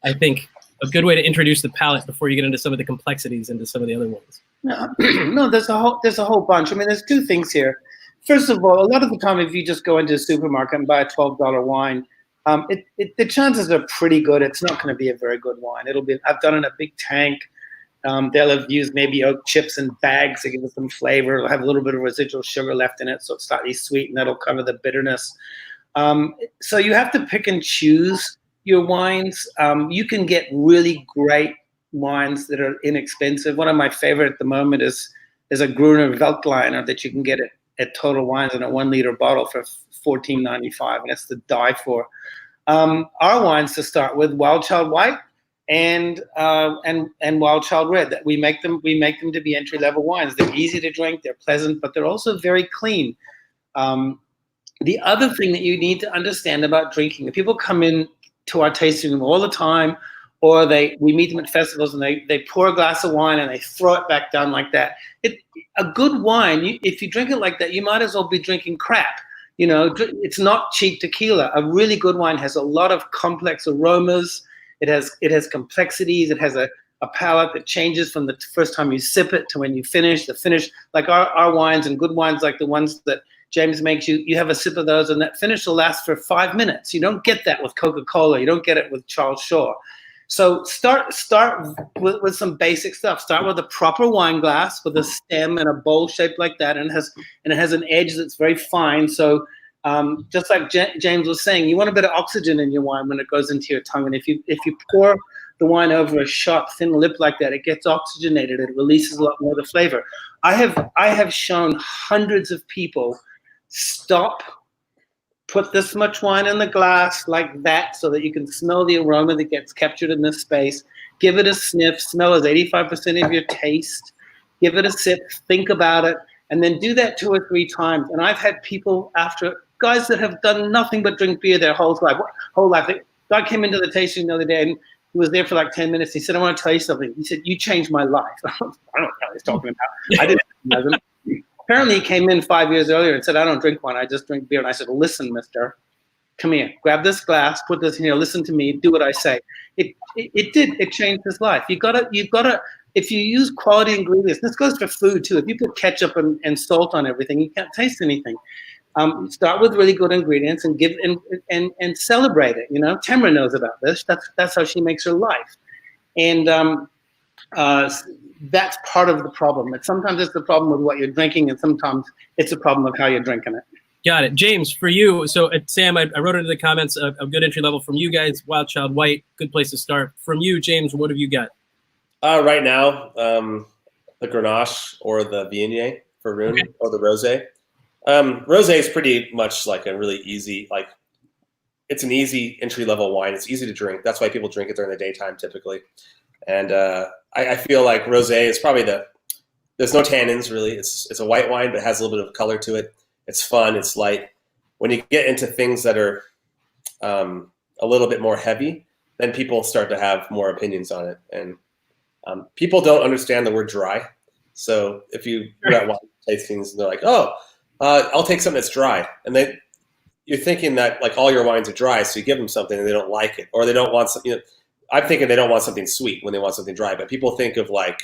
I think, a good way to introduce the palate before you get into some of the complexities into some of the other ones. No, there's a whole bunch. I mean, there's two things here. First of all, a lot of the time, if you just go into a supermarket and buy a $12 wine, the chances are pretty good it's not going to be a very good wine. I've done it in a big tank. They'll have used maybe oak chips in bags to give it some flavor. It'll have a little bit of residual sugar left in it, so it's slightly sweet, and that'll cover the bitterness. So you have to pick and choose your wines. You can get really great wines that are inexpensive. One of my favorite at the moment is a Rune Veltliner that you can get at Total Wines in a 1 liter bottle for $14.95, and it's to die for. Our wines to start with: Wild Child White and Wild Child Red. That we make them to be entry level wines. They're easy to drink, they're pleasant, but they're also very clean. The other thing that you need to understand about drinking: if people come in to our tasting room all the time, or we meet them at festivals and they pour a glass of wine and they throw it back down like that. A good wine, if you drink it like that, you might as well be drinking crap. It's not cheap tequila. A really good wine has a lot of complex aromas. It has complexities. It has a palate that changes from the first time you sip it to when you finish. The finish, like our wines and good wines, like the ones that James makes, you have a sip of those and that finish will last for 5 minutes. You don't get that with Coca-Cola. You don't get it with Charles Shaw. So start with some basic stuff. Start with a proper wine glass with a stem and a bowl shaped like that, and it has an edge that's very fine. So just like James was saying, you want a bit of oxygen in your wine when it goes into your tongue. And if you pour the wine over a sharp, thin lip like that, it gets oxygenated. It releases a lot more of the flavor. I have shown hundreds of people stop, put this much wine in the glass like that so that you can smell the aroma that gets captured in this space. Give it a sniff. Smell is 85% of your taste. Give it a sip. Think about it. And then do that 2 or 3 times. And I've had people guys that have done nothing but drink beer their whole life. A guy came into the tasting the other day and he was there for like 10 minutes. He said, I want to tell you something. He said, you changed my life. I don't know what he's talking about. I didn't know him. Apparently he came in 5 years earlier and said, I don't drink wine, I just drink beer. And I said, listen, mister, come here, grab this glass, put this in here, listen to me, do what I say. It changed his life. You've got to, if you use quality ingredients, this goes for food too. If you put ketchup and salt on everything, you can't taste anything. Start with really good ingredients and give and celebrate it. You know, Tamara knows about this. That's how she makes her life, and that's part of the problem. Sometimes it's the problem with what you're drinking, and sometimes it's a problem of how you're drinking it. Got it. James, for you, so Sam, I wrote into the comments a good entry level from you guys, Wild Child White, good place to start. From you, James, what have you got? Right now, the Grenache or the Viognier for Rune, okay, or the Rosé. Rosé is pretty much like a really easy, like it's an easy entry level wine. It's easy to drink. That's why people drink it during the daytime typically. And I feel like Rosé is probably there's no tannins really. It's a white wine, but it has a little bit of color to it. It's fun. It's light. When you get into things that are a little bit more heavy, then people start to have more opinions on it. And people don't understand the word dry. So if you got wine tastings and they're like, oh, I'll take something that's dry. And you're thinking that like all your wines are dry, so you give them something and they don't like it. Or they don't want something, I'm thinking they don't want something sweet when they want something dry. But people think of like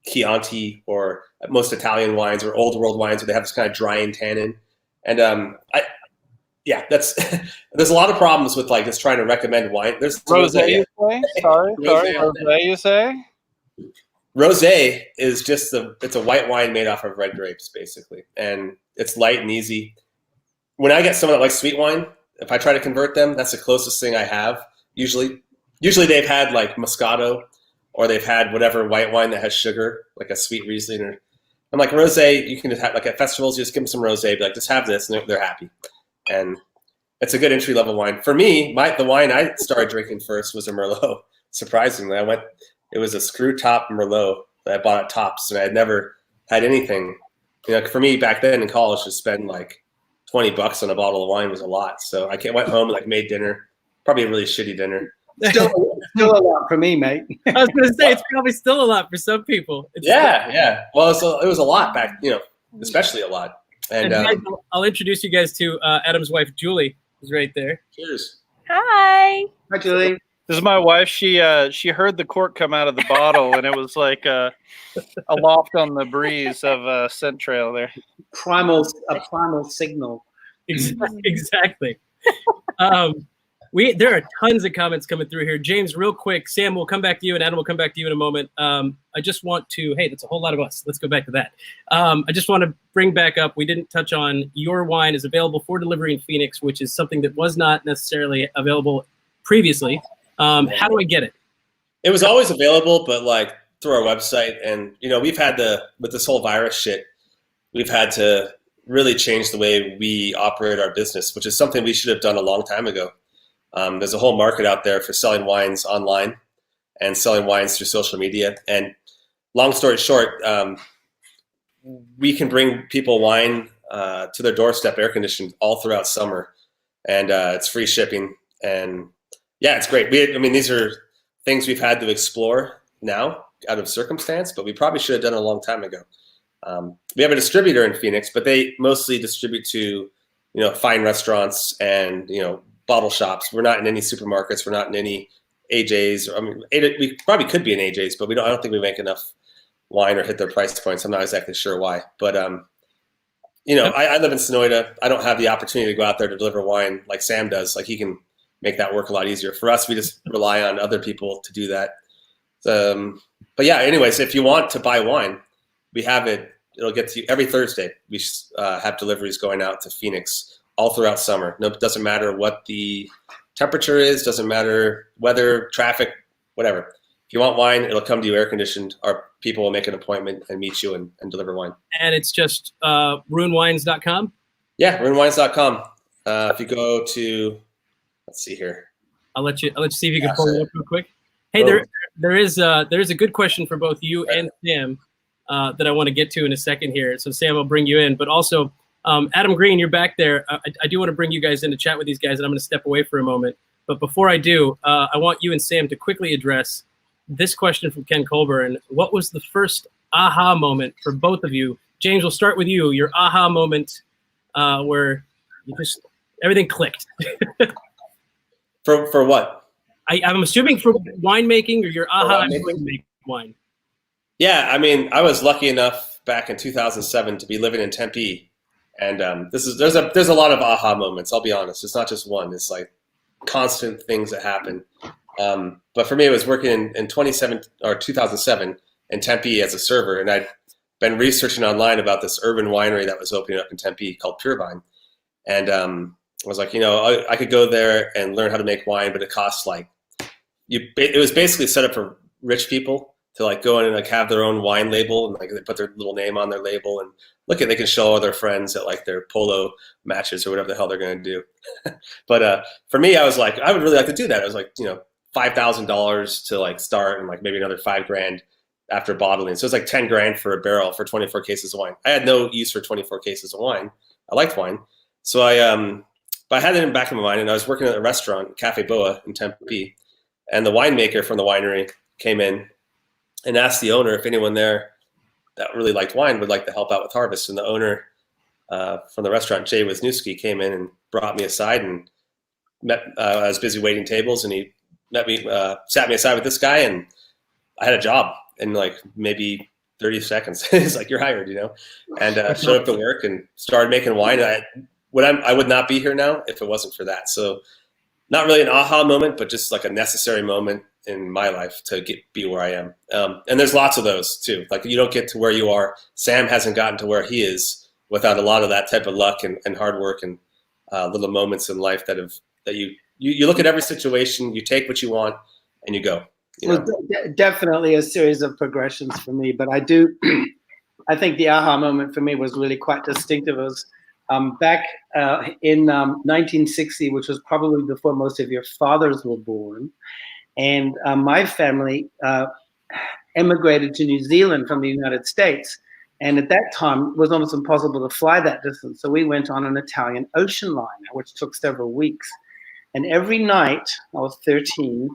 Chianti or most Italian wines or old world wines where they have this kind of dry and tannin. And there's a lot of problems with like just trying to recommend wine. There's Rosé, you say? Sorry, Rosé, you say? Rosé is just it's a white wine made off of red grapes, basically. And it's light and easy. When I get someone that likes sweet wine, if I try to convert them, that's the closest thing I have. Usually they've had like Moscato, or they've had whatever white wine that has sugar, like a sweet Riesling. Or I'm like, rosé, you can just have, like at festivals, you just give them some rosé, be like, just have this, and they're happy. And it's a good entry-level wine. For me, the wine I started drinking first was a Merlot. Surprisingly, it was a screw top Merlot that I bought at Tops, and I had never had anything. For me back then in college, to spend like $20 on a bottle of wine was a lot. So I went home and like made dinner, probably a really shitty dinner. Still a lot for me, mate. I was going to say, it's probably still a lot for some people. Yeah. Well, it was a lot back, especially a lot. And guys, I'll introduce you guys to Adam's wife, Julie, who's right there. Cheers. Hi. Hi, Julie. This is my wife. She heard the cork come out of the bottle, and it was like a loft on the breeze of scent trail there. A primal signal. Exactly. There are tons of comments coming through here. James, real quick, Sam, we'll come back to you, and Adam will come back to you in a moment. I just want to, hey, that's a whole lot of us. Let's go back to that. I just want to bring back up, we didn't touch on your wine is available for delivery in Phoenix, which is something that was not necessarily available previously. How do I get it? It was always available, but like through our website. And, we've had with this whole virus shit, we've had to really change the way we operate our business, which is something we should have done a long time ago. There's a whole market out there for selling wines online and selling wines through social media. And long story short, we can bring people wine to their doorstep, air conditioned, all throughout summer. And it's free shipping. And yeah, it's great. These are things we've had to explore now out of circumstance, but we probably should have done it a long time ago. We have a distributor in Phoenix, but they mostly distribute to, fine restaurants and, bottle shops. We're not in any supermarkets. We're not in any AJs. We probably could be in AJs, but I don't think we make enough wine or hit their price points. I'm not exactly sure why, but I live in Sonoita. I don't have the opportunity to go out there to deliver wine like Sam does. Like he can make that work a lot easier. For us, we just rely on other people to do that. But yeah, anyways, if you want to buy wine, we have it. It'll get to you every Thursday. We have deliveries going out to Phoenix all throughout summer. No, it doesn't matter what the temperature is, doesn't matter weather, traffic, whatever. If you want wine, it'll come to you air conditioned. Our people will make an appointment and meet you and deliver wine. And it's just runewines.com? Yeah, runewines.com. If you go to, let's see here. I'll let you see if you can pull it up real quick. Hey, there is a good question for both you and Sam that I want to get to in a second here. So Sam, I'll bring you in, but also Adam Green, you're back there. I do want to bring you guys in to chat with these guys, and I'm going to step away for a moment. But before I do, I want you and Sam to quickly address this question from Ken Colburn. What was the first aha moment for both of you? James, we'll start with you. Your aha moment where you just Everything clicked. For what? I'm assuming for winemaking or your aha, I'm going to make wine. Yeah, I mean, I was lucky enough back in 2007 to be living in Tempe, and there's a lot of aha moments. I'll be honest, it's not just one. It's like constant things that happen. But for me, it was working in 2007 in Tempe as a server, and I'd been researching online about this urban winery that was opening up in Tempe called Pure Vine, and I was like, I could go there and learn how to make wine, but it costs like it was basically set up for rich people to like go in and like have their own wine label and like they put their little name on their label and they can show all their friends at like their polo matches or whatever the hell they're going to do. But for me, I was like, I would really like to do that. I was like, $5,000 to like start and like maybe another $5,000 after bottling. So it's like 10 grand for a barrel for 24 cases of wine. I had no use for 24 cases of wine. I liked wine. So but I had it in the back of my mind, and I was working at a restaurant, Cafe Boa in Tempe, and the winemaker from the winery came in and asked the owner if anyone there that really liked wine would like to help out with harvest. And the owner from the restaurant, Jay Wisniewski, came in and brought me aside and met. I was busy waiting tables, and he sat me aside with this guy, and I had a job in like maybe 30 seconds. He's like, "You're hired," and showed up to work and started making wine. I would not be here now if it wasn't for that. So not really an aha moment, but just like a necessary moment in my life to be where I am. And there's lots of those too. Like you don't get to where you are. Sam hasn't gotten to where he is without a lot of that type of luck and hard work and little moments in life that you look at every situation, you take what you want and you go. Well, definitely a series of progressions for me, but I think the aha moment for me was really quite distinctive. It was back in 1960, which was probably before most of your fathers were born. And my family emigrated to New Zealand from the United States. And at that time, it was almost impossible to fly that distance. So we went on an Italian ocean liner, which took several weeks. And every night, I was 13,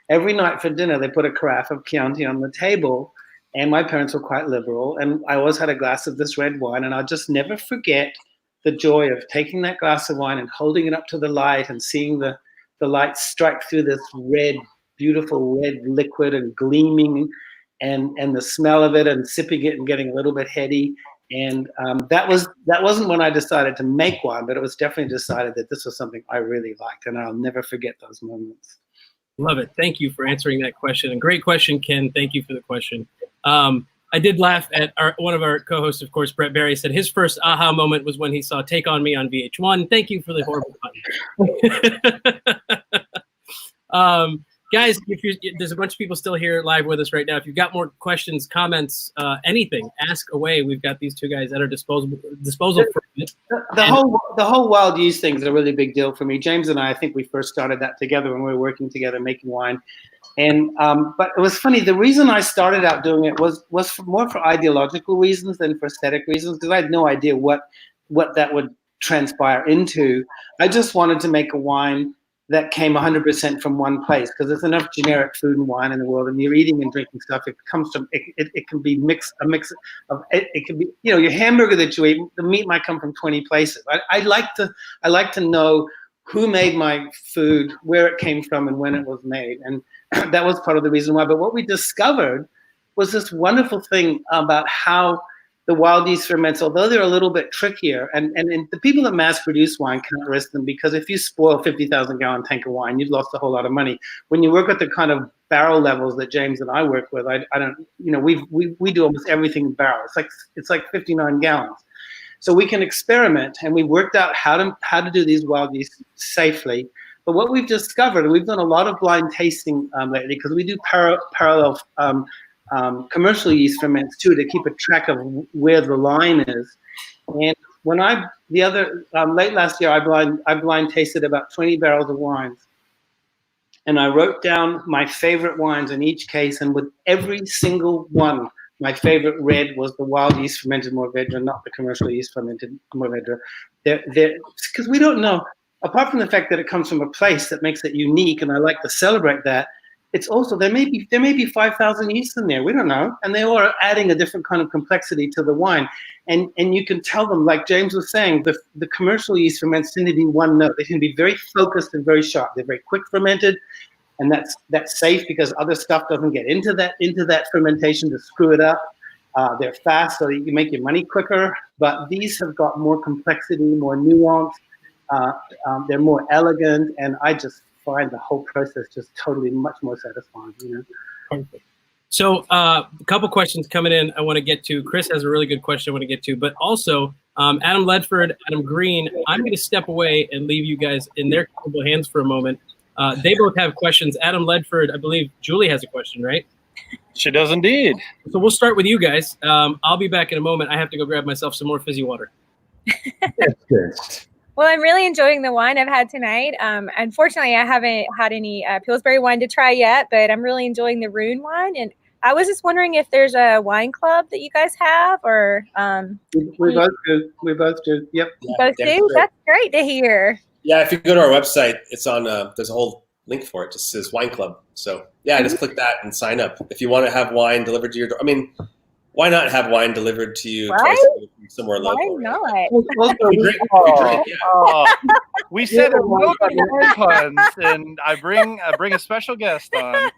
every night for dinner, they put a carafe of Chianti on the table. And my parents were quite liberal. And I always had a glass of this red wine. And I'll just never forget the joy of taking that glass of wine and holding it up to the light and seeing the light strike through this red, beautiful red liquid and gleaming and the smell of it and sipping it and getting a little bit heady. And that wasn't when I decided to make wine, but it was definitely decided that this was something I really liked, and I'll never forget those moments. Love it. Thank you for answering that question. And great question, Ken. Thank you for the question. I did laugh at one of our co-hosts, of course, Brett Barry, said his first aha moment was when he saw Take On Me on VH1. Thank you for the horrible pun. Guys, there's a bunch of people still here live with us right now. If you've got more questions, comments, anything, ask away. We've got these two guys at our disposal for it. The whole wild yeast thing is a really big deal for me. James and I think we first started that together when we were working together making wine. And but it was funny. The reason I started out doing it was more for ideological reasons than for aesthetic reasons, because I had no idea what that would transpire into. I just wanted to make a wine that came 100% from one place, because there's enough generic food and wine in the world, and you're eating and drinking stuff. It comes from it can be a mix of it can be your hamburger that you eat. The meat might come from 20 places. I like to know who made my food, where it came from, and when it was made, and that was part of the reason why. But what we discovered was this wonderful thing about how the wild yeast ferments, although they're a little bit trickier, and the people that mass produce wine can't risk them, because if you spoil a 50,000 gallon tank of wine, you've lost a whole lot of money. When you work at the kind of barrel levels that James and I work with, I don't, we do almost everything in barrel. It's like 59 gallons. So we can experiment, and we worked out how to do these wild yeast safely. But what we've discovered, and we've done a lot of blind tasting lately, because we do parallel commercial yeast ferments too, to keep a track of where the line is. And when late last year, I blind tasted about 20 barrels of wines, and I wrote down my favorite wines in each case, and with every single one, my favorite red was the wild yeast fermented Mourvedre, not the commercial yeast fermented Mourvedre. Because we don't know, apart from the fact that it comes from a place that makes it unique, and I like to celebrate that, it's also there may be 5,000 yeast in there. We don't know, and they all are adding a different kind of complexity to the wine. And you can tell them, like James was saying, the commercial yeast ferments tend to be one note. They can be very focused and very sharp. They're very quick fermented, and that's safe because other stuff doesn't get into that fermentation to screw it up. They're fast, so you can make your money quicker. But these have got more complexity, more nuance. They're more elegant, and I just find the whole process just totally much more satisfying. Perfect. So a couple questions coming in I want to get to. Chris has a really good question I want to get to, but also Adam Ledford, Adam Green, I'm going to step away and leave you guys in their capable hands for a moment. They both have questions. Adam Ledford, I believe Julie has a question, right? She does indeed. So we'll start with you guys. I'll be back in a moment. I have to go grab myself some more fizzy water. That's good. Well, I'm really enjoying the wine I've had tonight. Unfortunately, I haven't had any Pillsbury wine to try yet, but I'm really enjoying the Rune wine. And I was just wondering if there's a wine club that you guys have, or we both do. We both do. Yep. you both do? That's great to hear. Yeah, if you go to our website, it's on. There's a whole link for it. It just says Wine Club. So yeah, just click that and sign up. If you want to have wine delivered to your door, I mean, why not have wine delivered to you Right? from somewhere local? Why not? We drink, yeah. We said no wine puns, and I bring a special guest on.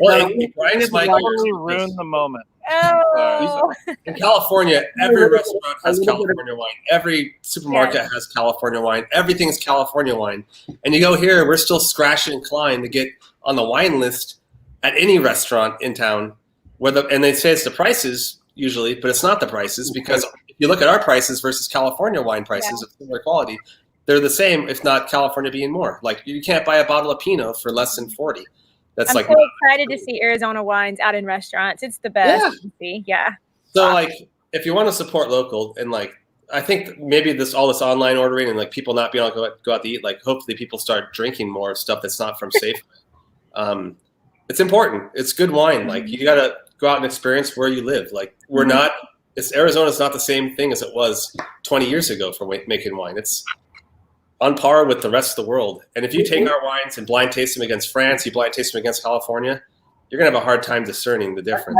Well, it grinds my gears. Totally ruin the moment. Oh, In California, every restaurant has California wine. Every supermarket has California wine. Everything's California wine. And you go here, we're still scratching and clawing to get on the wine list at any restaurant in town. And they say it's the prices usually, but it's not the prices, because if you look at our prices versus California wine prices of similar quality, they're the same, if not California being more. Like, you can't buy a bottle of Pinot for less than 40. That's I'm like, so excited to see Arizona wines out in restaurants. It's the best. Yeah. So like, if you want to support local, and like, I think maybe all this online ordering and like people not being able to go out to eat, like hopefully people start drinking more stuff that's not from Safeway. It's important. It's good wine. Like, you got to go out and experience where you live. Like, Arizona's not the same thing as it was 20 years ago for making wine. It's on par with the rest of the world. And if you take our wines and blind taste them against France, you blind taste them against California, you're going to have a hard time discerning the difference.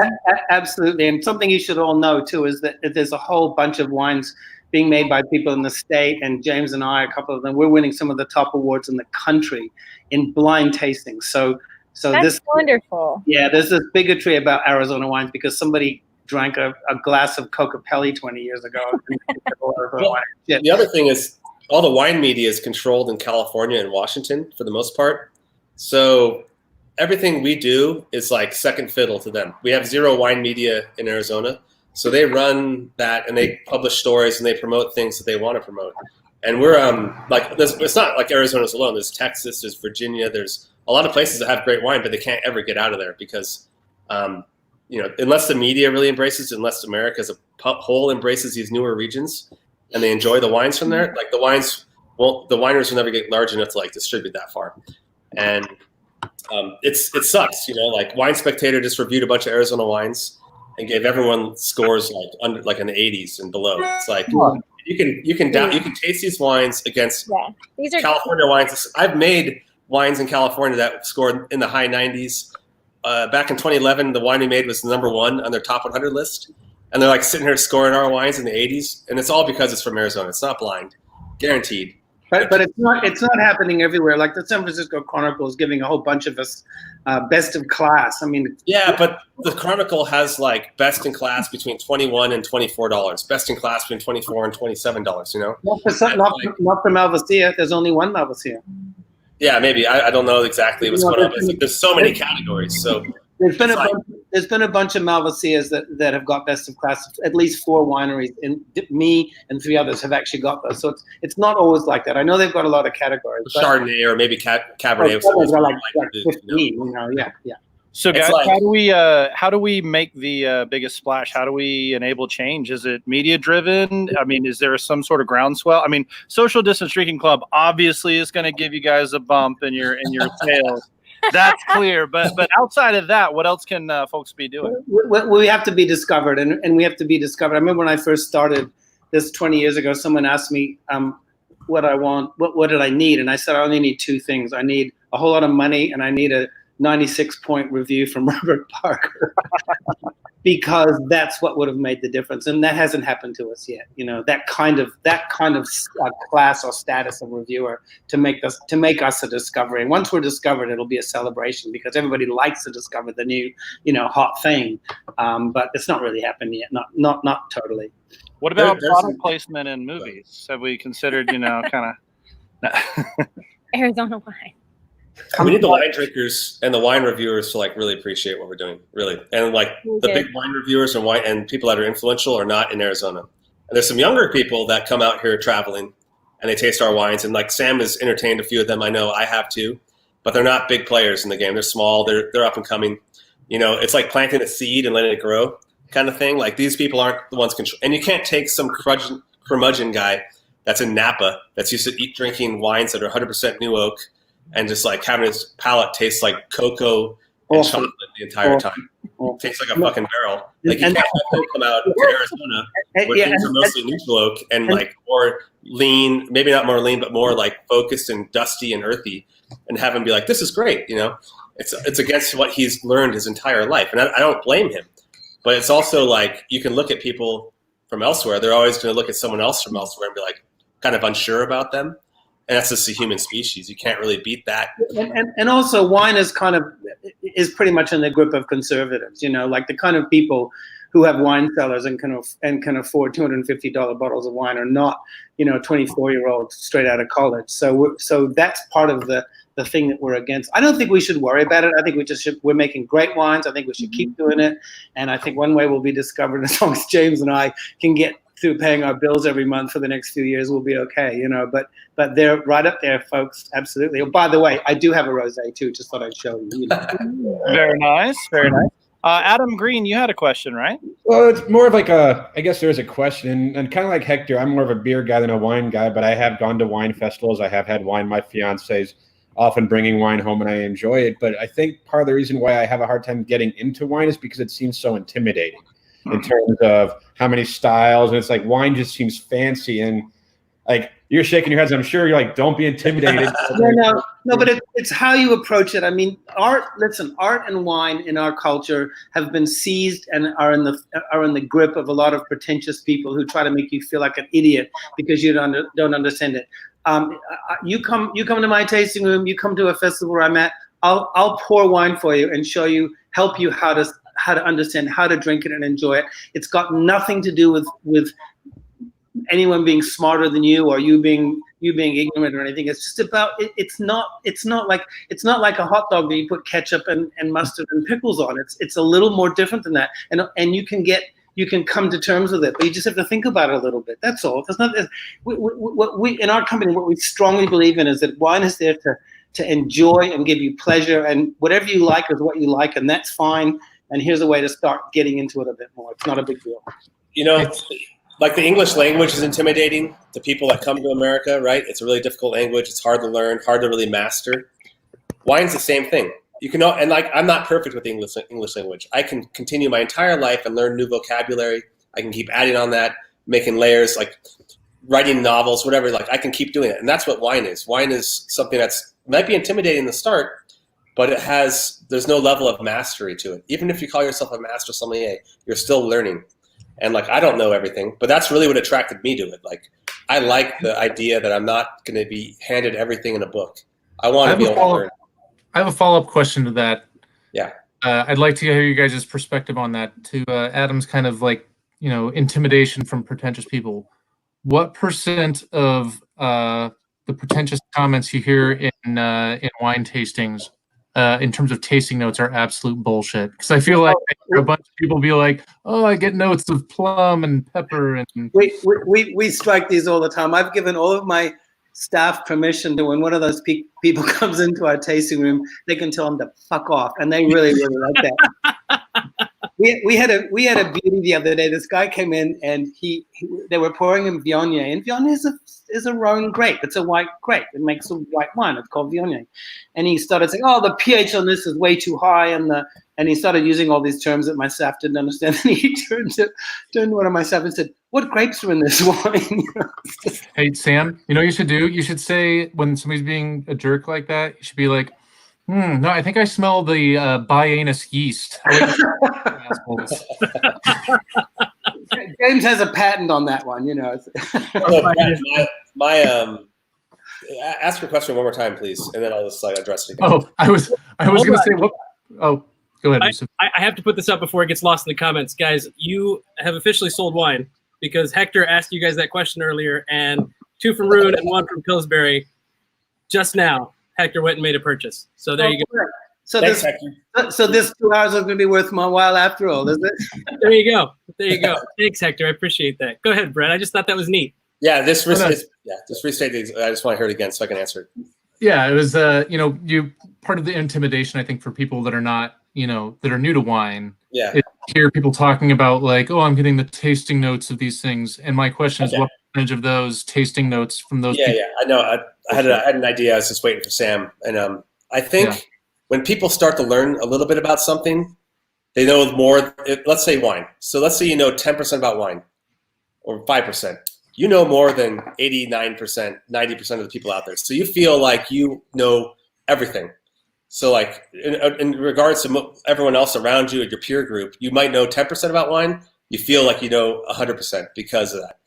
Absolutely. And something you should all know, too, is that there's a whole bunch of wines being made by people in the state. And James and I, a couple of them, we're winning some of the top awards in the country in blind tasting. So That's wonderful. Yeah, there's this bigotry about Arizona wines because somebody drank a glass of Coca-Cola 20 years ago. The other thing is, all the wine media is controlled in California and Washington for the most part. So everything we do is like second fiddle to them. We have zero wine media in Arizona. So they run that and they publish stories and they promote things that they want to promote. And we're it's not like Arizona's alone. There's Texas, there's Virginia, there's a lot of places that have great wine, but they can't ever get out of there because, unless the media really embraces it, unless America as a whole embraces these newer regions, and they enjoy the wines from there. Like, the wineries will never get large enough to like distribute that far. And it sucks, like Wine Spectator just reviewed a bunch of Arizona wines and gave everyone scores in the 80s and below. It's like, you can taste these wines against These are California wines. I've made wines in California that scored in the high 90s. Back in 2011, the wine we made was number 1 on their top 100 list. And they're like sitting here scoring our wines in the 80s, and it's all because it's from Arizona. It's not blind, guaranteed. But it's not happening everywhere. Like the San Francisco Chronicle is giving a whole bunch of us best of class. I mean, but the Chronicle has like best in class between $21 and $24. Best in class between $24 and $27. Not for Malvasia. There's only one Malvasia. Yeah, maybe. I don't know exactly what's going on. There's so many categories. So there's been a bunch of Malvasias that have got best of class. At least 4 wineries, and me and 3 others have actually got those. So it's not always like that. I know they've got a lot of categories. Chardonnay or maybe Cabernet. Like 15. Yeah. So guys, how do we make the biggest splash? How do we enable change? Is it media driven? I mean, is there some sort of groundswell? I mean, Social Distance Drinking Club obviously is going to give you guys a bump in your sales. That's clear. But outside of that, what else can folks be doing? We have to be discovered, and we have to be discovered. I remember when I first started this 20 years ago, someone asked me what I want, what did I need? And I said, I only need 2 things. I need a whole lot of money, and I need a 96-point review from Robert Parker. Because that's what would have made the difference, and that hasn't happened to us yet. That kind of class or status of reviewer to make us a discovery. And once we're discovered, it'll be a celebration because everybody likes to discover the new, hot thing. But it's not really happened yet. Not totally. What about product placement in movies? Have we considered, kind of Arizona wine? We need the wine drinkers and the wine reviewers to really appreciate what we're doing, really. And the big wine reviewers and people that are influential are not in Arizona. And there's some younger people that come out here traveling and they taste our wines. And Sam has entertained a few of them. I know I have too, but they're not big players in the game. They're small. They're up and coming. It's like planting a seed and letting it grow kind of thing. These people aren't the ones control. And you can't take some curmudgeon guy that's in Napa that's used to drinking wines that are 100% new oak and just having his palate taste like cocoa and chocolate the entire time. Tastes like a fucking barrel. You can't have them come out to Arizona where things are mostly neutral oak and more lean, maybe not more lean, but more focused and dusty and earthy, and have him be this is great. It's against what he's learned his entire life, and I don't blame him. But it's also you can look at people from elsewhere. They're always going to look at someone else from elsewhere and be kind of unsure about them. And that's just the human species. You can't really beat that. And also wine is pretty much in the grip of conservatives, the kind of people who have wine cellars and can afford $250 bottles of wine are not, 24-year-olds straight out of college. So that's part of the thing that we're against. I don't think we should worry about it. I think we're making great wines. I think we should keep doing it. And I think one way we'll be discovered as long as James and I can get through paying our bills every month for the next few years, we'll be okay, but they're right up there, folks. Absolutely. Oh, by the way, I do have a rosé too. Just thought I'd show you. Very nice. Very nice. Adam Green, you had a question, right? Well, it's more of I guess there is a question, and kind of like Hector, I'm more of a beer guy than a wine guy, but I have gone to wine festivals. I have had wine. My fiance's often bringing wine home, and I enjoy it. But I think part of the reason why I have a hard time getting into wine is because it seems so intimidating in terms of how many styles. And it's wine just seems fancy. And you're shaking your heads. I'm sure you're don't be intimidated. No, but it's how you approach it. I mean, art and wine in our culture have been seized and are in the grip of a lot of pretentious people who try to make you feel like an idiot because you don't understand it. You come to my tasting room, you come to a festival where I'm at, I'll pour wine for you and help you how to understand how to drink it and enjoy it. It's got nothing to do with anyone being smarter than you or you being ignorant or anything. It's just about it's not like a hot dog that you put ketchup and mustard and pickles on. It's a little more different than that. And you can come to terms with it, but you just have to think about it a little bit. That's all. We in our company, what we strongly believe in is that wine is there to enjoy and give you pleasure, and whatever you like is what you like, and that's fine. And here's a way to start getting into it a bit more. It's not a big deal. The English language is intimidating to people that come to America, right? It's a really difficult language. It's hard to learn, hard to really master. Wine's the same thing. You can, and I'm not perfect with the English language. I can continue my entire life and learn new vocabulary. I can keep adding on that, making layers, writing novels, whatever. I can keep doing it, and that's what wine is. Wine is something that's might be intimidating in the start, but there's no level of mastery to it. Even if you call yourself a master sommelier, you're still learning. And I don't know everything, but that's really what attracted me to it. I like the idea that I'm not going to be handed everything in a book. I want to be able to learn. I have a follow-up question to that. Yeah. I'd like to hear you guys' perspective on that, to Adam's kind of intimidation from pretentious people. What % of the pretentious comments you hear in wine tastings in terms of tasting notes are absolute bullshit? Because I feel like a bunch of people be like, "Oh, I get notes of plum and pepper." And we strike these all the time. I've given all of my staff permission to, when one of those people comes into our tasting room, they can tell them to fuck off, and they really like that. We had a beauty the other day. This guy came in and they were pouring him Viognier, and Viognier is a Rhone grape. It's a white grape. It makes a white wine. It's called Viognier. And he started saying, "Oh, the pH on this is way too high," and he started using all these terms that my staff didn't understand. And he turned to one of my staff and said, "What grapes are in this wine?" Hey, Sam, you know what you should do? You should say, when somebody's being a jerk like that, you should be like, No, I think I smell the bianus yeast. Assholes. James has a patent on that one, you know. Ask your question one more time, please, and then I'll just address it again. Oh, I was going to say what? Oh, go ahead. Yusuf. I have to put this up before it gets lost in the comments, guys. You have officially sold wine because Hector asked you guys that question earlier, and 2 from Rune and 1 from Pillsbury. Just now, Hector went and made a purchase. So there you go. So Thanks, this 2 hours is going to be worth my while after all, is it? There you go. Thanks, Hector. I appreciate that. Go ahead, Brett. I just thought that was neat. Yeah, just restate these. I just want to hear it again so I can answer it. Yeah, it was you part of the intimidation, I think, for people that are not, that are new to wine. Yeah. Is hear people talking about like, oh, I'm getting the tasting notes of these things. And my question is, what percentage of those tasting notes from those people? Yeah, I know. I had an idea. I was just waiting for Sam. And I think when people start to learn a little bit about something, they know more. Let's say wine. So let's say you know 10% about wine or 5%. You know more than 89%, 90% of the people out there. So you feel like you know everything. So like in regards to everyone else around you at your peer group, you might know 10% about wine. You feel like you know 100% because of that.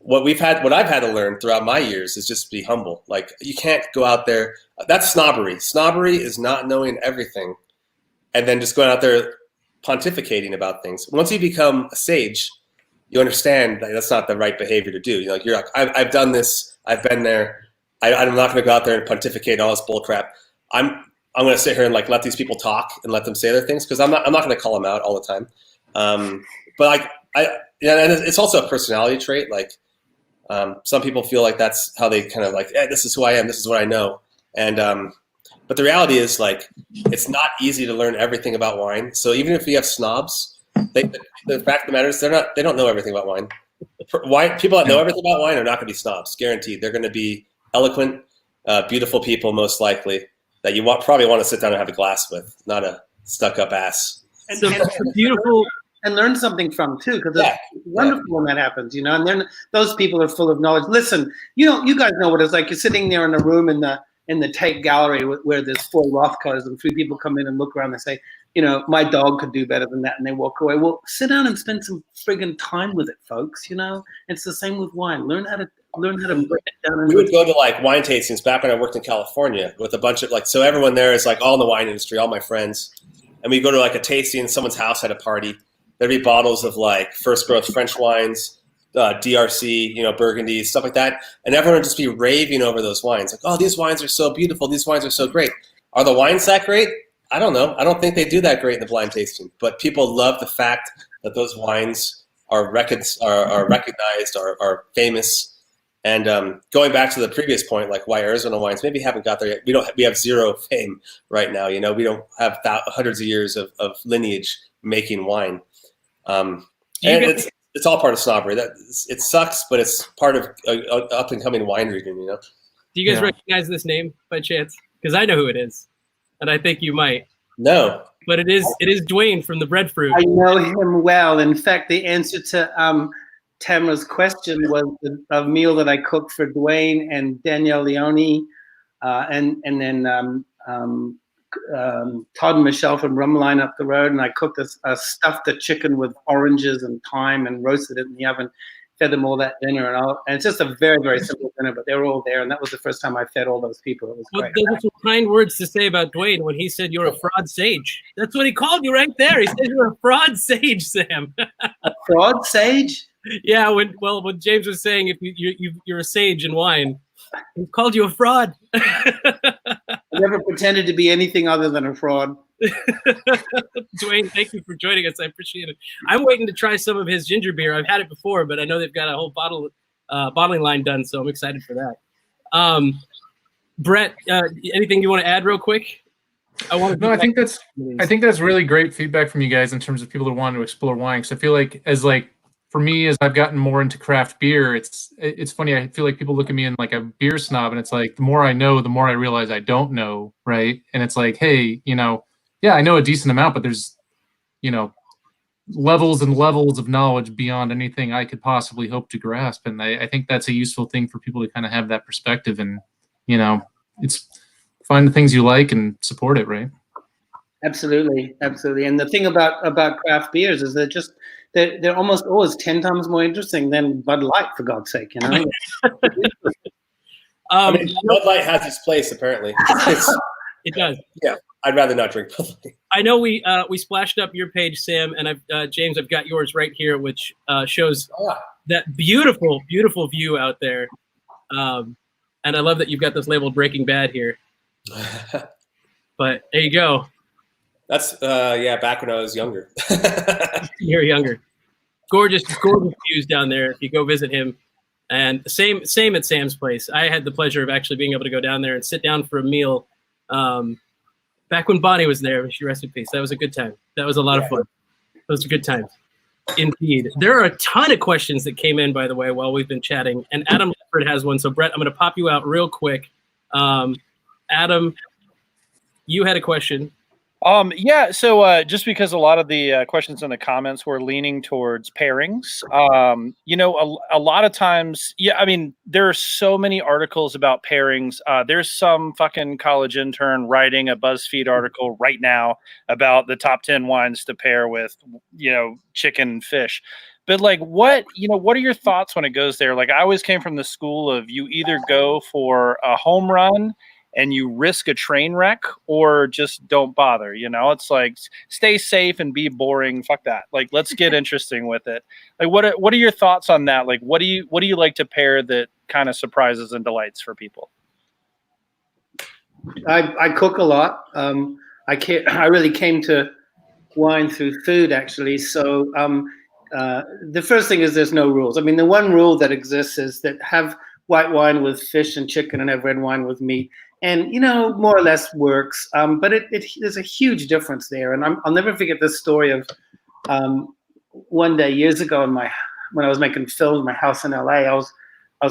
What I've had to learn throughout my years is just be humble. Like you can't go out there. That's snobbery. Snobbery is not knowing everything and then just going out there pontificating about things. Once you become a sage, you understand that that's not the right behavior to do. You're like, I've done this. I've been there. I'm not going to go out there and pontificate all this bull crap. I'm going to sit here and like let these people talk and let them say their things because I'm not going to call them out all the time. But like and it's also a personality trait. Like some people feel like that's how they kind of like, this is who I am. This is what I know. And but the reality is like it's not easy to learn everything about wine. So even if you have snobs. The fact of the matter is they don't know everything about wine. People that know everything about wine are not going to be snobs, guaranteed. They're going to be eloquent, beautiful people, most likely, that you probably want to sit down and have a glass with, not a stuck-up ass. And beautiful. And learn something from, too, because it's wonderful when that happens, and then those people are full of knowledge. Listen, you guys know what it's like. You're sitting there in a room in the Tate Gallery where there's 4 Rothkos and 3 people come in and look around and say, my dog could do better than that, and they walk away. Well, sit down and spend some friggin' time with it, folks. It's the same with wine. Learn how to break it down. We would go to like wine tastings back when I worked in California with a bunch of so everyone there is like all in the wine industry, all my friends, and we go to like a tasting. Someone's house had a party. There'd be bottles of like first growth French wines, DRC, Burgundy, stuff like that, and everyone would just be raving over those wines. Like, oh, these wines are so beautiful. These wines are so great. Are the wines that great? I don't know. I don't think they do that great in the blind tasting, but people love the fact that those wines are recognized, are famous. And going back to the previous point, like why Arizona wines maybe haven't got there yet. We have zero fame right now. We don't have hundreds of years of lineage making wine. And it's all part of snobbery. It sucks, but it's part of an up and coming wine region. Do you guys recognize this name by chance? Because I know who it is. And I think you might. No. But it is Dwayne from the Breadfruit. I know him well. In fact, the answer to Tamara's question was a meal that I cooked for Dwayne and Danielle Leone, and then Todd and Michelle from Rumline up the road. And I cooked a stuffed chicken with oranges and thyme and roasted it in the oven. Fed them all that dinner, and it's just a very, very simple dinner, but they were all there, and that was the first time I fed all those people. It was great. Those are some kind words to say about Dwayne when he said you're a fraud sage. That's what he called you right there. He said you're a fraud sage, Sam. A fraud sage? Yeah. When James was saying if you're a sage in wine, he called you a fraud. I never pretended to be anything other than a fraud. Dwayne, thank you for joining us. I appreciate it. I'm waiting to try some of his ginger beer. I've had it before, but I know they've got a whole bottling line done, so I'm excited for that. Brett, anything you want to add real quick? I think that's really great feedback from you guys in terms of people that want to explore wine. Because I feel like for me, as I've gotten more into craft beer, it's funny. I feel like people look at me in like a beer snob, and it's like the more I know, the more I realize I don't know, right? And it's like, hey, I know a decent amount, but there's, levels and levels of knowledge beyond anything I could possibly hope to grasp. And I think that's a useful thing for people to kind of have that perspective. And, it's find the things you like and support it, right? Absolutely. And the thing about craft beers is they're almost always 10 times more interesting than Bud Light, for God's sake, you know. I mean, Bud Light has its place, apparently. It does. Yeah, I'd rather not drink Bud Light. I know we splashed up your page, Sam, and James, I've got yours right here, which shows that beautiful view out there. And I love that you've got this labeled Breaking Bad here. But there you go. That's back when I was younger. You're younger. Gorgeous views down there if you go visit him. And same at Sam's place. I had the pleasure of actually being able to go down there and sit down for a meal back when Bonnie was there. She rest in peace. That was a good time. That was a lot of fun. Those are good times. Indeed. There are a ton of questions that came in, by the way, while we've been chatting. And Adam Ledford has one. So, Brett, I'm going to pop you out real quick. Adam, you had a question. So just because a lot of the questions in the comments were leaning towards pairings, a lot of times, I mean, there are so many articles about pairings. There's some fucking college intern writing a BuzzFeed article right now about the top 10 wines to pair with, chicken and fish. But like, what are your thoughts when it goes there? Like, I always came from the school of you either go for a home run and you risk a train wreck, or just don't bother. It's like, stay safe and be boring. Fuck that. Like, let's get interesting with it. Like, what are your thoughts on that? Like, what do you like to pair that kind of surprises and delights for people? I cook a lot. I really came to wine through food, actually. So the first thing is there's no rules. I mean, the one rule that exists is that have white wine with fish and chicken and have red wine with meat. And, more or less works. But there's a huge difference there. And I'll never forget this story of one day years ago when I was making film in my house in LA. I was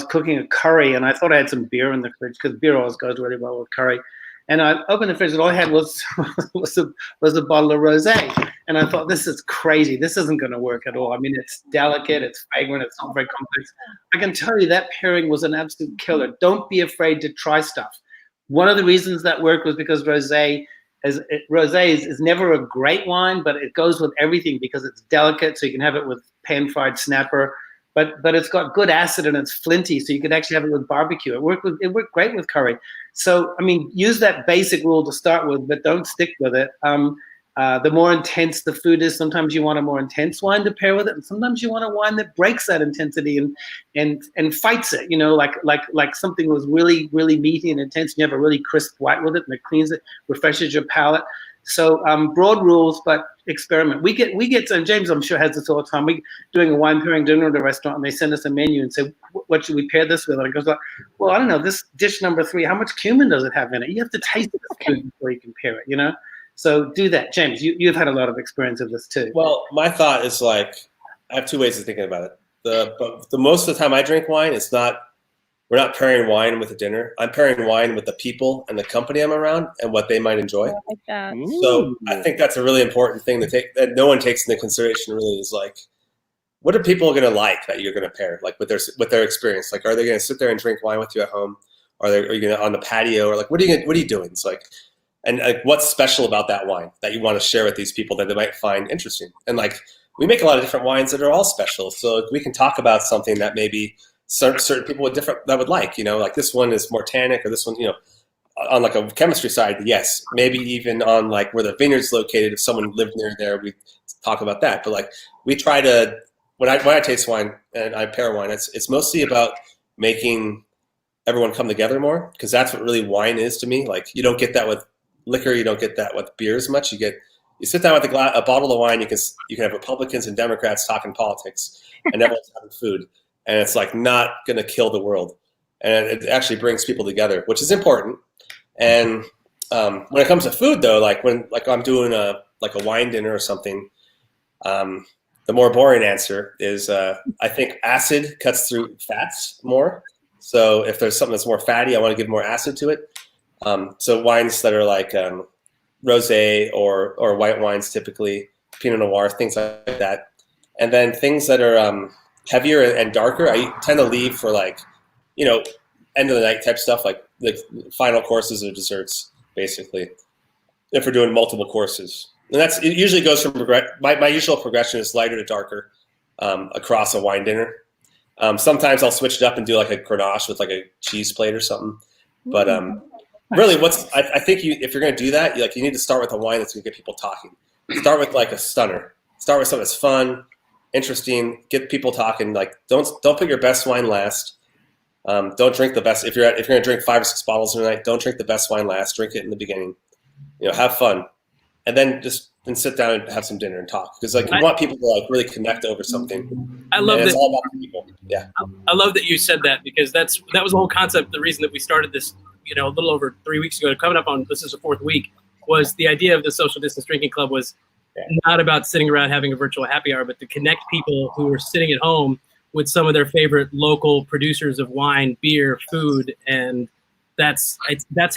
cooking a curry, and I thought I had some beer in the fridge because beer always goes really well with curry. And I opened the fridge, and all I had was a bottle of rosé. And I thought, this is crazy. This isn't going to work at all. I mean, it's delicate, it's fragrant, it's not very complex. I can tell you that pairing was an absolute killer. Don't be afraid to try stuff. One of the reasons that worked was because rosé is never a great wine, but it goes with everything because it's delicate. So you can have it with pan-fried snapper, but it's got good acid and it's flinty, so you could actually have it with barbecue. It worked great with curry. So I mean, use that basic rule to start with, but don't stick with it. The more intense the food is, sometimes you want a more intense wine to pair with it, and sometimes you want a wine that breaks that intensity and fights it. Like something was really, really meaty and intense, and you have a really crisp white with it, and it cleans it, refreshes your palate. So broad rules, but experiment. We get, and James, I'm sure, has this all the time. We doing a wine pairing dinner at a restaurant, and they send us a menu and say, what should we pair this with? And it goes like, well, I don't know, this dish number 3, how much cumin does it have in it? You have to taste it before you can pair it, So do that. James, you've had a lot of experience of this too. Well, my thought is like, I have 2 ways of thinking about it. The most of the time I drink wine, we're not pairing wine with a dinner. I'm pairing wine with the people and the company I'm around and what they might enjoy. I like that. So I think that's a really important thing to take, that no one takes into consideration really, is like, what are people going to like that you're going to pair, like with their experience? Like, are they going to sit there and drink wine with you at home? Are you going to on the patio, or like, what are you doing? It's like, and like, what's special about that wine that you want to share with these people that they might find interesting? And like, we make a lot of different wines that are all special. So we can talk about something that maybe certain people that would like, like this one is more tannic, or this one, on like a chemistry side, yes, maybe even on like where the vineyard's located, if someone lived near there, we talk about that. But like, we try to, when I taste wine and I pair wine, it's mostly about making everyone come together more, because that's what really wine is to me. Like, you don't get that with liquor, you don't get that with beer as much. You sit down with a bottle of wine, you can have Republicans and Democrats talking politics, and everyone's having food, and it's like not going to kill the world, and it actually brings people together, which is important. And when it comes to food, though, like when I'm doing a wine dinner or something, the more boring answer is I think acid cuts through fats more. So if there's something that's more fatty, I want to give more acid to it. So wines that are like rosé or white wines, typically Pinot Noir, things like that. And then things that are heavier and darker, I tend to leave for like, end of the night type stuff, like the final courses or desserts, basically, if we're doing multiple courses. And it usually goes from my usual progression is lighter to darker across a wine dinner. Sometimes I'll switch it up and do like a Grenache with like a cheese plate or something. But really, I think if you're going to do that, you need to start with a wine that's going to get people talking. Start with like a stunner. Start with something that's fun, interesting. Get people talking. Like don't put your best wine last. Don't drink the best. If you're going to drink 5 or 6 bottles in a night, don't drink the best wine last. Drink it in the beginning. Have fun, and then sit down and have some dinner and talk, because like you want people to like really connect over something. I love that. It's all about people. Yeah, I love that you said that, because that was the whole concept. The reason that we started this, a little over 3 weeks ago, coming up on this is the 4th week, was the idea of the social distance drinking club was not about sitting around having a virtual happy hour, but to connect people who are sitting at home with some of their favorite local producers of wine, beer, food, and that's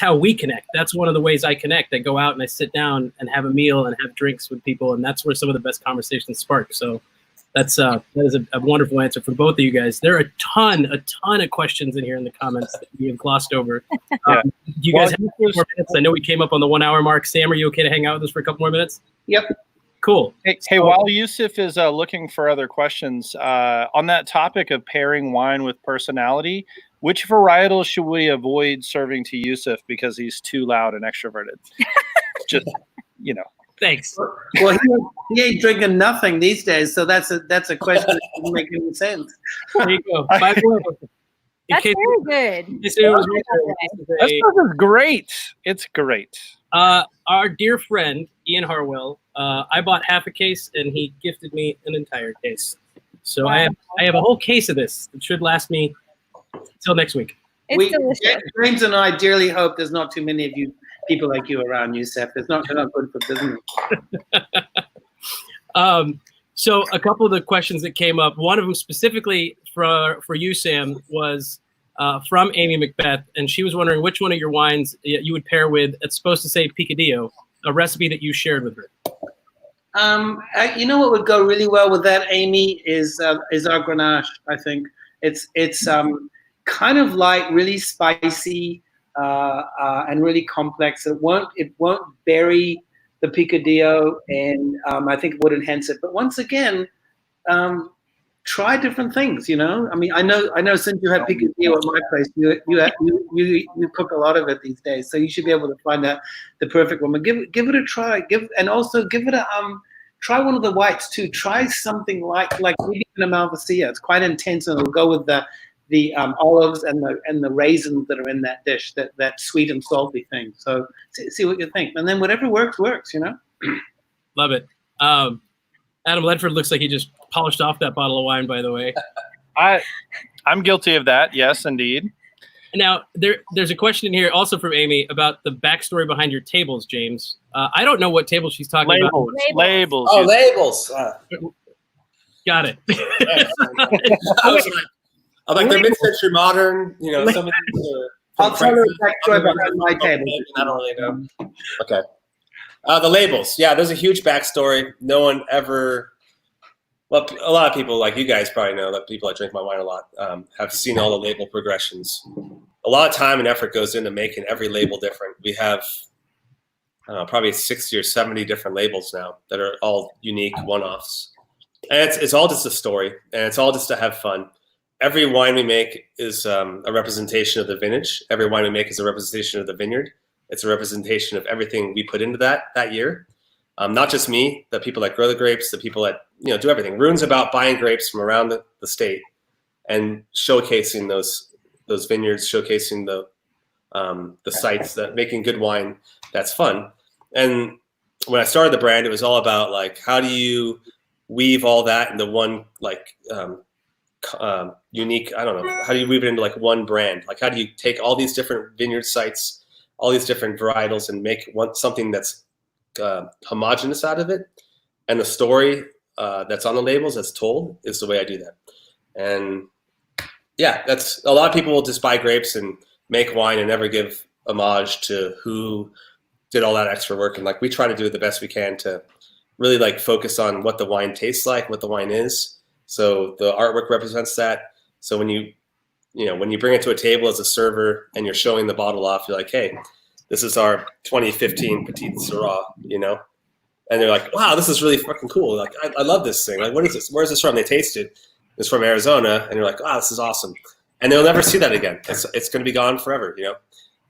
how we connect. That's one of the ways I connect. I go out and I sit down and have a meal and have drinks with people, and that's where some of the best conversations spark. So that is a wonderful answer from both of you guys. There are a ton of questions in here in the comments that we have glossed over. Do you guys have 4 more minutes? I know we came up on the 1 hour mark. Sam, are you okay to hang out with us for a couple more minutes? Yep. Cool. Hey, while Yusuf is looking for other questions, on that topic of pairing wine with personality, which varietal should we avoid serving to Yusuf because he's too loud and extroverted? Just, Thanks. Well, he ain't drinking nothing these days, so that's a question that doesn't make any sense. There you go. 5 more. That's very good. That stuff is great. It's great. Our dear friend, Ian Harwell, I bought half a case and he gifted me an entire case. So wow. I have a whole case of this. It should last me until next week. It's delicious. James and I dearly hope there's not too many of you people like you around, Yusuf. They're not good for business. So a couple of the questions that came up, one of them specifically for you, Sam, was from Amy Macbeth, and she was wondering which one of your wines you would pair with. It's supposed to say picadillo, a recipe that you shared with her. You know what would go really well with that, Amy, is our Grenache. I think it's kind of like really spicy and really complex. It won't bury the picadillo, and I think it would enhance it. But once again, try different things. I mean, I know since you have picadillo at my place, you cook a lot of it these days, so you should be able to find out the perfect one. But give it a try. And also give it a try one of the whites too. Try something like maybe an Malvasia. It's quite intense, and it'll go with the olives and the raisins that are in that dish, that sweet and salty thing. So see what you think, and then whatever works. Love it. Adam Ledford looks like he just polished off that bottle of wine, by the way. I'm guilty of that. Yes, indeed. Now, there's a question in here also from Amy about the backstory behind your tables, James. I don't know what table she's talking about. Labels. Oh, labels. Got it. I'm like, they're mid-century modern, some of these are. I'll tell you a backstory behind my table. I don't really know. Okay. The labels. Yeah, there's a huge backstory. No one ever. Well, a lot of people, like you guys probably know, that people that drink my wine a lot have seen all the label progressions. A lot of time and effort goes into making every label different. We have probably 60 or 70 different labels now that are all unique one-offs. And it's all just a story, and it's all just to have fun. Every wine we make is a representation of the vintage. Every wine we make is a representation of the vineyard. It's a representation of everything we put into that year. Not just me, the people that grow the grapes, the people that do everything. Rune's about buying grapes from around the state and showcasing those vineyards, showcasing the sites, that making good wine that's fun. And when I started the brand, it was all about like, how do you weave all that into one unique, I don't know, how do you weave it into like one brand? Like, how do you take all these different vineyard sites, all these different varietals, and make something that's homogenous out of it? And the story that's on the labels that's told is the way I do that. And yeah, that's a lot of people will just buy grapes and make wine and never give homage to who did all that extra work. And like, we try to do the best we can to really like focus on what the wine tastes like, what the wine is. So the artwork represents that. So when you when you bring it to a table as a server and you're showing the bottle off, you're like, hey, this is our 2015 Petite Syrah, and they're like, wow, this is really fucking cool. Like, I love this thing. Like, what is this? Where's this from? They taste it. It's from Arizona. And you're like, wow, this is awesome. And they'll never see that again. It's going to be gone forever.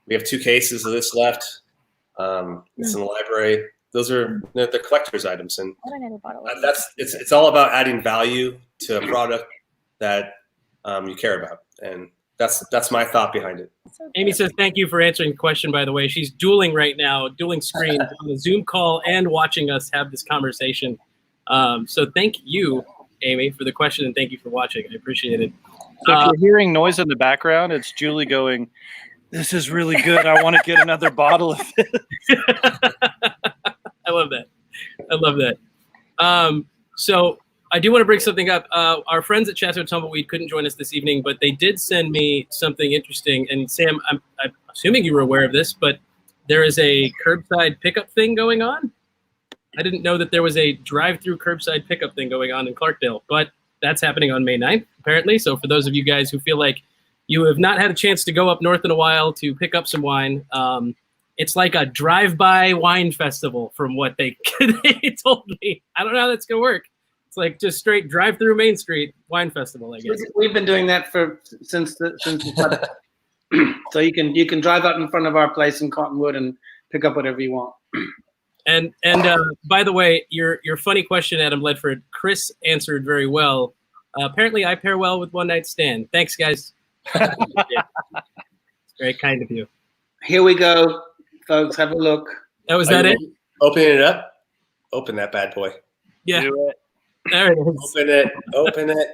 We have 2 cases of this left. It's in the library. Those are the collector's items. And it's all about adding value to a product that you care about. And that's my thought behind it. Amy says, thank you for answering the question, by the way. She's dueling right now, dueling screens on a Zoom call and watching us have this conversation. So thank you, Amy, for the question, and thank you for watching. I appreciate it. So if you're hearing noise in the background, it's Julie going, this is really good. I want to get another bottle of this. I love that. So I do want to bring something up. Our friends at Chateau Tumbleweed couldn't join us this evening, but they did send me something interesting. And Sam, I'm assuming you were aware of this, but there is a curbside pickup thing going on. I didn't know that there was a drive-through curbside pickup thing going on in Clarkdale, but that's happening on May 9th, apparently. So for those of you guys who feel like you have not had a chance to go up north in a while to pick up some wine, it's like a drive-by wine festival from what they told me. I don't know how that's going to work. It's like just straight drive-through Main Street wine festival, I guess. We've been doing that since the so you can drive out in front of our place in Cottonwood and pick up whatever you want. And by the way, your funny question, Adam Ledford, Chris answered very well. Apparently, I pair well with One Night Stand. Thanks, guys. It's very kind of you. Here we go, folks. Have a look. Was that it? Opening it up. Open that bad boy. Yeah. Do it. There it is. Open it.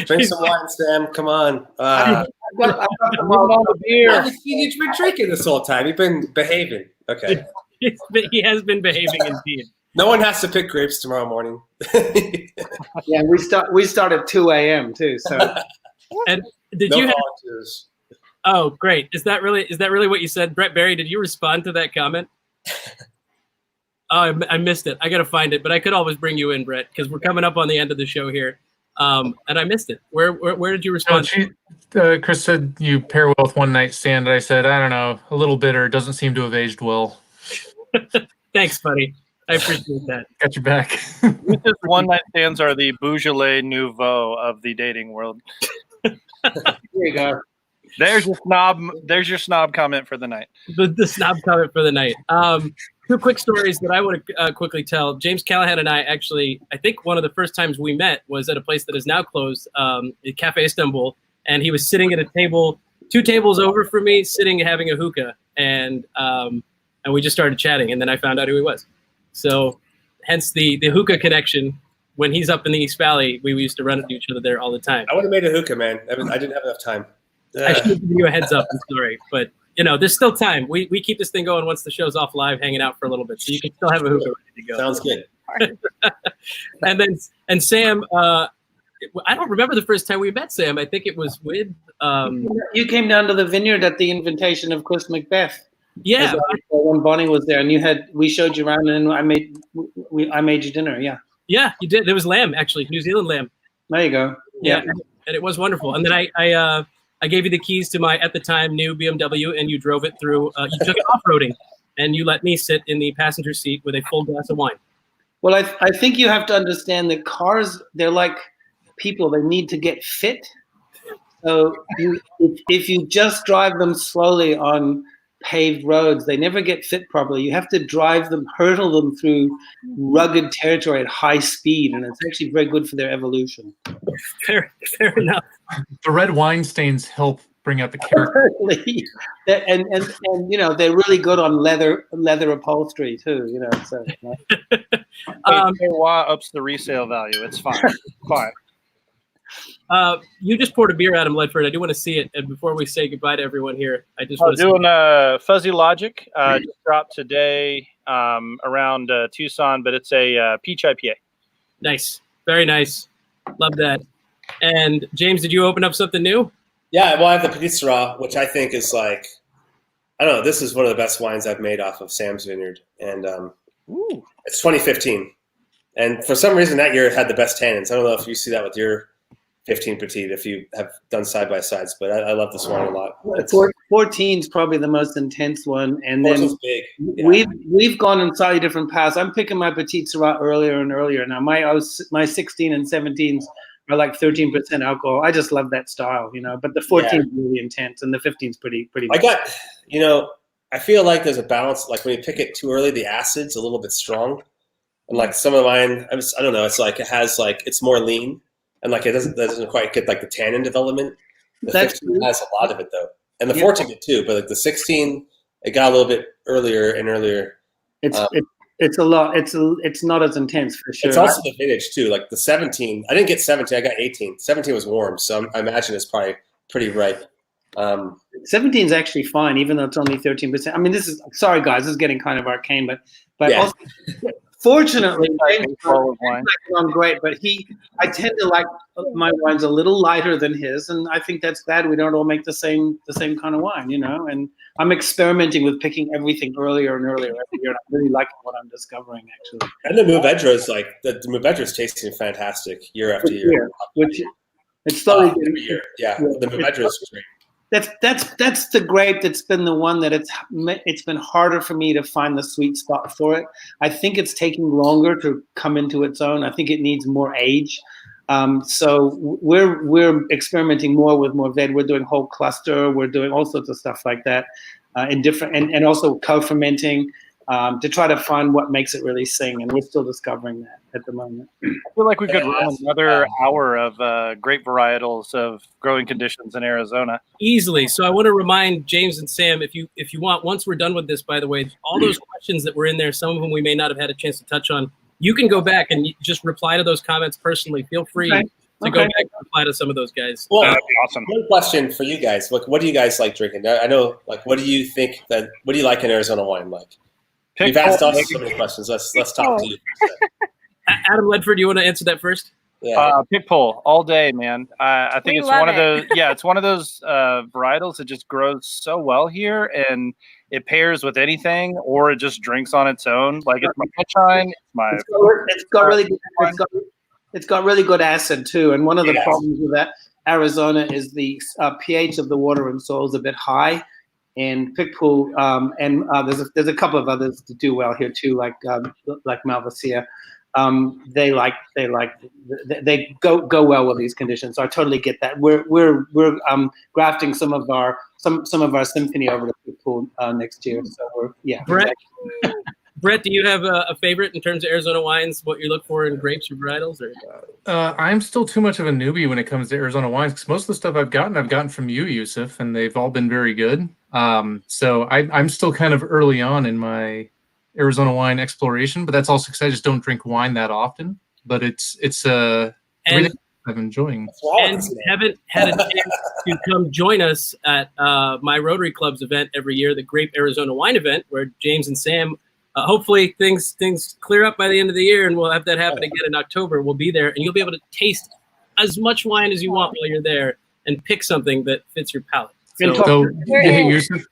Drink some wine, Sam. Come on. I've got the beer. You've been drinking this whole time. You've been behaving. Okay. He has been behaving indeed. No one has to pick grapes tomorrow morning. Yeah, we start at 2 a.m. too. So. And did no you have? volunteers. Oh, great! Is that really what you said, Brett Barry? Did you respond to that comment? Oh, I missed it. I got to find it, but I could always bring you in, Brett, because we're coming up on the end of the show here. And I missed it. Where did you respond? Chris said you pair well with One Night Stand. I said, I don't know, a little bitter. Doesn't seem to have aged well. Thanks, buddy. I appreciate that. Got your back. One night stands are the Beaujolais Nouveau of the dating world. Here you go. There's your snob comment for the night. The snob comment for the night. 2 quick stories that I want to quickly tell. James Callahan and I actually, I think one of the first times we met was at a place that is now closed, at Cafe Istanbul, and he was sitting at a table 2 tables over from me, sitting having a hookah, and we just started chatting, and then I found out who he was. So hence the hookah connection. When he's up in the East Valley, we used to run into each other there all the time. I would have made a hookah, man. I didn't have enough time. I should give you a heads up. I'm sorry, but there's still time. We keep this thing going once the show's off live, hanging out for a little bit, so you can still have a hookah ready to go. Sounds good. and Sam, I don't remember the first time we met Sam. I think it was with you came down to the vineyard at the invitation of Chris Macbeth. Yeah, when Bonnie was there, and we showed you around, and I made you dinner. Yeah, you did. There was lamb, actually, New Zealand lamb. There you go. Yeah, and it was wonderful. And then I gave you the keys to my, at the time, new BMW, and you drove it through. You took it off-roading, and you let me sit in the passenger seat with a full glass of wine. Well, I think you have to understand that cars, they're like people. They need to get fit. So if you just drive them slowly on paved roads, they never get fit properly. You have to drive them, hurtle them through rugged territory at high speed, and it's actually very good for their evolution. Fair enough. The red wine stains help bring out the character. and they're really good on leather upholstery too. So. Ups the resale value. It's fine. Fine. You just poured a beer, Adam Ledford. I do want to see it. And before we say goodbye to everyone here, I just want to doing Fuzzy Logic. Just dropped today around Tucson, but it's a peach IPA. Nice. Very nice. Love that. And James, did you open up something new? Yeah, well, I have the Petite Syrah, which I think is like, I don't know, this is one of the best wines I've made off of Sam's Vineyard. And it's 2015. And for some reason that year it had the best tannins. I don't know if you see that with your 15 Petite if you have done side by sides. But I love this wine a lot. 14 is probably the most intense one, and then big. Yeah. we've gone in slightly different paths. I'm picking my Petite Syrah earlier and earlier now. My 16 and 17s are like 13% alcohol. I just love that style, But the 14 is really intense, and the 15 is pretty. I feel like there's a balance. Like when you pick it too early, the acid's a little bit strong, and like some of mine, I don't know. It's like it's more lean, and like it doesn't quite get like the tannin development. The 15 has a lot of it though, and the 14 did too. But like the 16, it got a little bit earlier and earlier. It's a lot. It's not as intense for sure. It's also the vintage too. Like the 17, I didn't get 17. I got 18. 17 was warm, so I imagine it's probably pretty ripe. 17 is actually fine, even though it's only 13%. I mean, sorry guys, this is getting kind of arcane, but Yeah. also, fortunately, I'm great, but I tend to like my wines a little lighter than his, and I think that's bad. We don't all make the same kind of wine, And I'm experimenting with picking everything earlier and earlier every year. And I'm really liking what I'm discovering, actually. And the Mourvedre is the Mourvedre is tasting fantastic year after year. Which it's slowly every year. Yeah, the Mourvedre is great. That's the grape that's been the one that it's been harder for me to find the sweet spot for it. I think it's taking longer to come into its own. I think it needs more age. So we're experimenting more with Mourvedre. We're doing whole cluster. We're doing all sorts of stuff like that, in different and also co-fermenting to try to find what makes it really sing. And we're still discovering that at the moment. I feel like we could run another hour of grape varietals of growing conditions in Arizona. Easily. So I want to remind James and Sam, if you want, once we're done with this, by the way, all those questions that were in there, some of them we may not have had a chance to touch on, you can go back and just reply to those comments personally. Feel free to go back and reply to some of those guys. Well, that'd be awesome. One question for you guys. Like, what do you guys like drinking? I know, like, what do you like in Arizona wine? Like, you've asked us so many questions. Let's talk to you. Adam Ledford, do you want to answer that first? Yeah. Pick pull all day, man. I think it's one of those. Yeah, it's one of those varietals that just grows so well here, and it pairs with anything, or it just drinks on its own. Like it's my moonshine. It's got really good acid too. And one of the problems with that Arizona is the pH of the water and soil is a bit high. And Pickpool, and there's a couple of others that do well here too, like Malvasia. They go well with these conditions. So I totally get that. We're grafting some of our symphony over to Pickpool next year. So Brett, do you have a favorite in terms of Arizona wines? What you look for in grapes or varietals? Or I'm still too much of a newbie when it comes to Arizona wines because most of the stuff I've gotten from you, Yusuf, and they've all been very good. So I'm still kind of early on in my Arizona wine exploration, but that's also because I just don't drink wine that often. But it's everything I'm enjoying. And you haven't had a chance to come join us at my Rotary Club's event every year, the Grape Arizona Wine event, where James and Sam, hopefully things clear up by the end of the year, and we'll have that happen again in October. We'll be there, and you'll be able to taste as much wine as you want while you're there and pick something that fits your palate. So hey, Yusuf.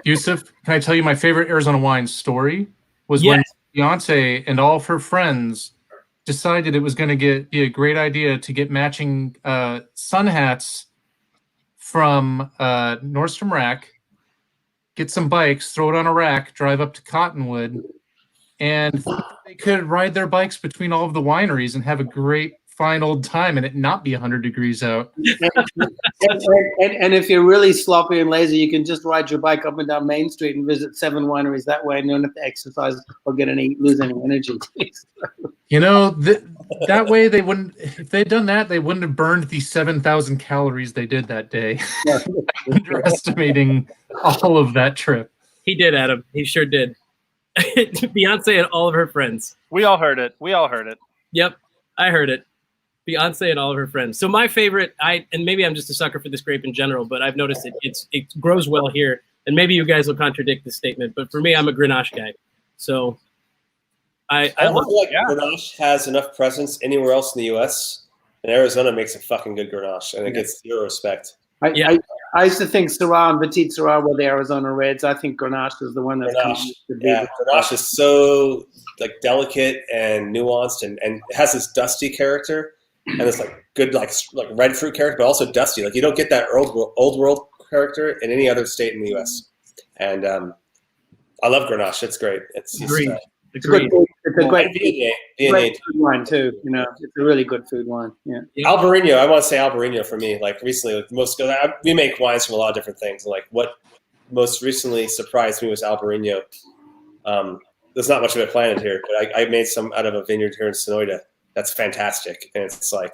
Yusuf, can I tell you my favorite Arizona wine story? Was when Beyonce and all of her friends decided it was going to be a great idea to get matching sun hats from Nordstrom Rack, get some bikes, throw it on a rack, drive up to Cottonwood, and they could ride their bikes between all of the wineries and have a great fine old time and it not be 100 degrees out. And if you're really sloppy and lazy, you can just ride your bike up and down Main Street and visit 7 wineries that way, and you don't have to exercise or lose any energy. That way they wouldn't. If they'd done that, they wouldn't have burned the 7,000 calories they did that day. Underestimating all of that trip. He did, Adam. He sure did. Beyonce and all of her friends. We all heard it. Yep, I heard it. Beyonce and all of her friends. So my favorite, and maybe I'm just a sucker for this grape in general, but I've noticed it grows well here. And maybe you guys will contradict this statement, but for me, I'm a Grenache guy. So I don't feel like Grenache has enough presence anywhere else in the U.S. And Arizona makes a fucking good Grenache, and it gets zero respect. I used to think Syrah and Petite Syrah were the Arizona Reds. I think Grenache is the one that's coming to be. Yeah, Grenache is so delicate and nuanced, and it has this dusty character. and it's like good like red fruit character, but also dusty. Like you don't get that old world character in any other state in the U.S. And I love Grenache. It's great. It's just, it's a great food wine too. You know, it's a really good food wine. Yeah. Albarino. I want to say Albarino for me. Like recently, like we make wines from a lot of different things. And like what most recently surprised me was Albarino. There's not much of it planted here, but I made some out of a vineyard here in Sonoita. That's fantastic. And it's like,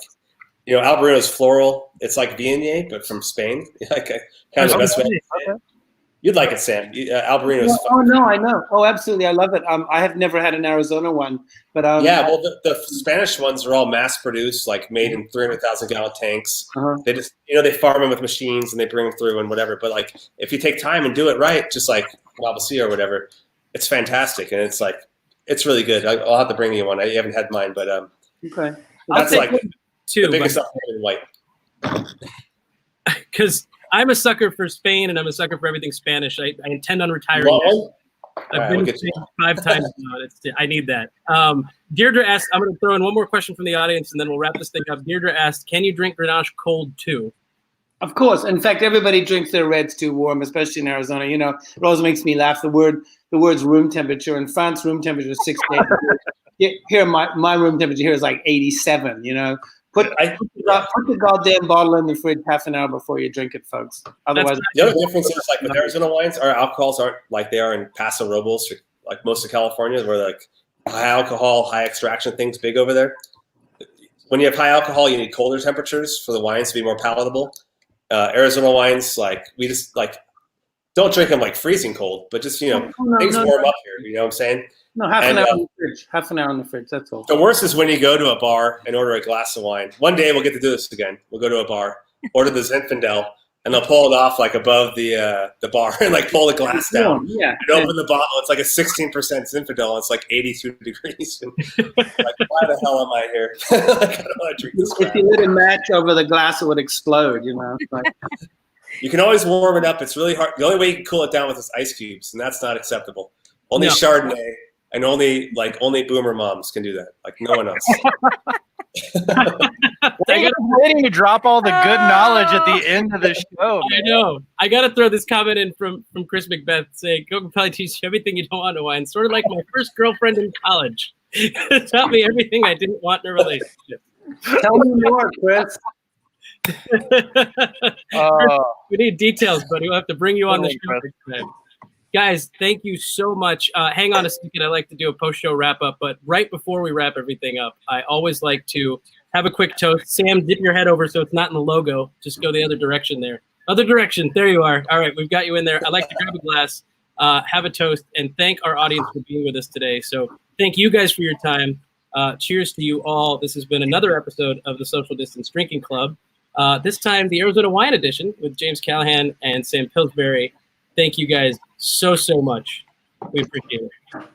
you know, Albarino is floral. It's like Viognier, but from Spain. Like kind of the best way. You'd like it, Sam. Albarino is fun. Oh, no, I know. Oh, absolutely. I love it. I have never had an Arizona one. But yeah, well, the Spanish ones are all mass-produced, like made in 300,000-gallon tanks. They just, you know, they farm them with machines and they bring them through and whatever. But, like, if you take time and do it right, just like Malvasia or whatever, it's fantastic. And it's, like, it's really good. I'll have to bring you one. I haven't had mine, but okay. That's, like, the biggest in white. Because I'm a sucker for Spain, and I'm a sucker for everything Spanish. I intend on retiring. I've been to Spain 5 times now. I need that. Deirdre asked, I'm going to throw in one more question from the audience, and then we'll wrap this thing up. Deirdre asked, can you drink Grenache cold too? Of course. In fact, everybody drinks their reds too warm, especially in Arizona. You know, it always makes me laugh. The word's room temperature. In France, room temperature is 68 degrees. Here, my room temperature here is like 87, you know. Put the goddamn bottle in the fridge half an hour before you drink it, folks. Otherwise, the other difference is like with Arizona wines, our alcohols aren't like they are in Paso Robles, or like most of California, where like high alcohol, high extraction things big over there. When you have high alcohol, you need colder temperatures for the wines to be more palatable. Arizona wines, like we just like don't drink them like freezing cold, but just things warm up here. You know what I'm saying? No, half an hour in the fridge. Half an hour in the fridge. That's all. The worst is when you go to a bar and order a glass of wine. One day we'll get to do this again. We'll go to a bar, order the Zinfandel, and they'll pull it off like above the bar and like pull the glass down. Yeah. And open the bottle. It's like a 16% Zinfandel. It's like 82 degrees. And like, why the hell am I here? Like, I don't want to drink this crap. If you lit a match over the glass, it would explode. You know. Like, you can always warm it up. It's really hard. The only way you can cool it down with is ice cubes, and that's not acceptable. Only Chardonnay. And only boomer moms can do that. Like no one else. They're waiting to drop all the good knowledge at the end of the show. Man. I know. I got to throw this comment in from Chris McBeth saying, Coke can probably teach you everything you don't want in wine. Sort of like my first girlfriend in college. Taught me everything I didn't want in a relationship. Tell me more, Chris. We need details, buddy. We'll have to bring you on the show next time. Guys, thank you so much. Hang on a second. I like to do a post-show wrap-up, but right before we wrap everything up, I always like to have a quick toast. Sam, dip your head over so it's not in the logo. Just go the other direction there. Other direction. There you are. All right, we've got you in there. I'd like to grab a glass, have a toast, and thank our audience for being with us today. So thank you guys for your time. Cheers to you all. This has been another episode of the Social Distance Drinking Club. This time, the Arizona Wine Edition with James Callahan and Sam Pillsbury. Thank you guys so much. We appreciate it.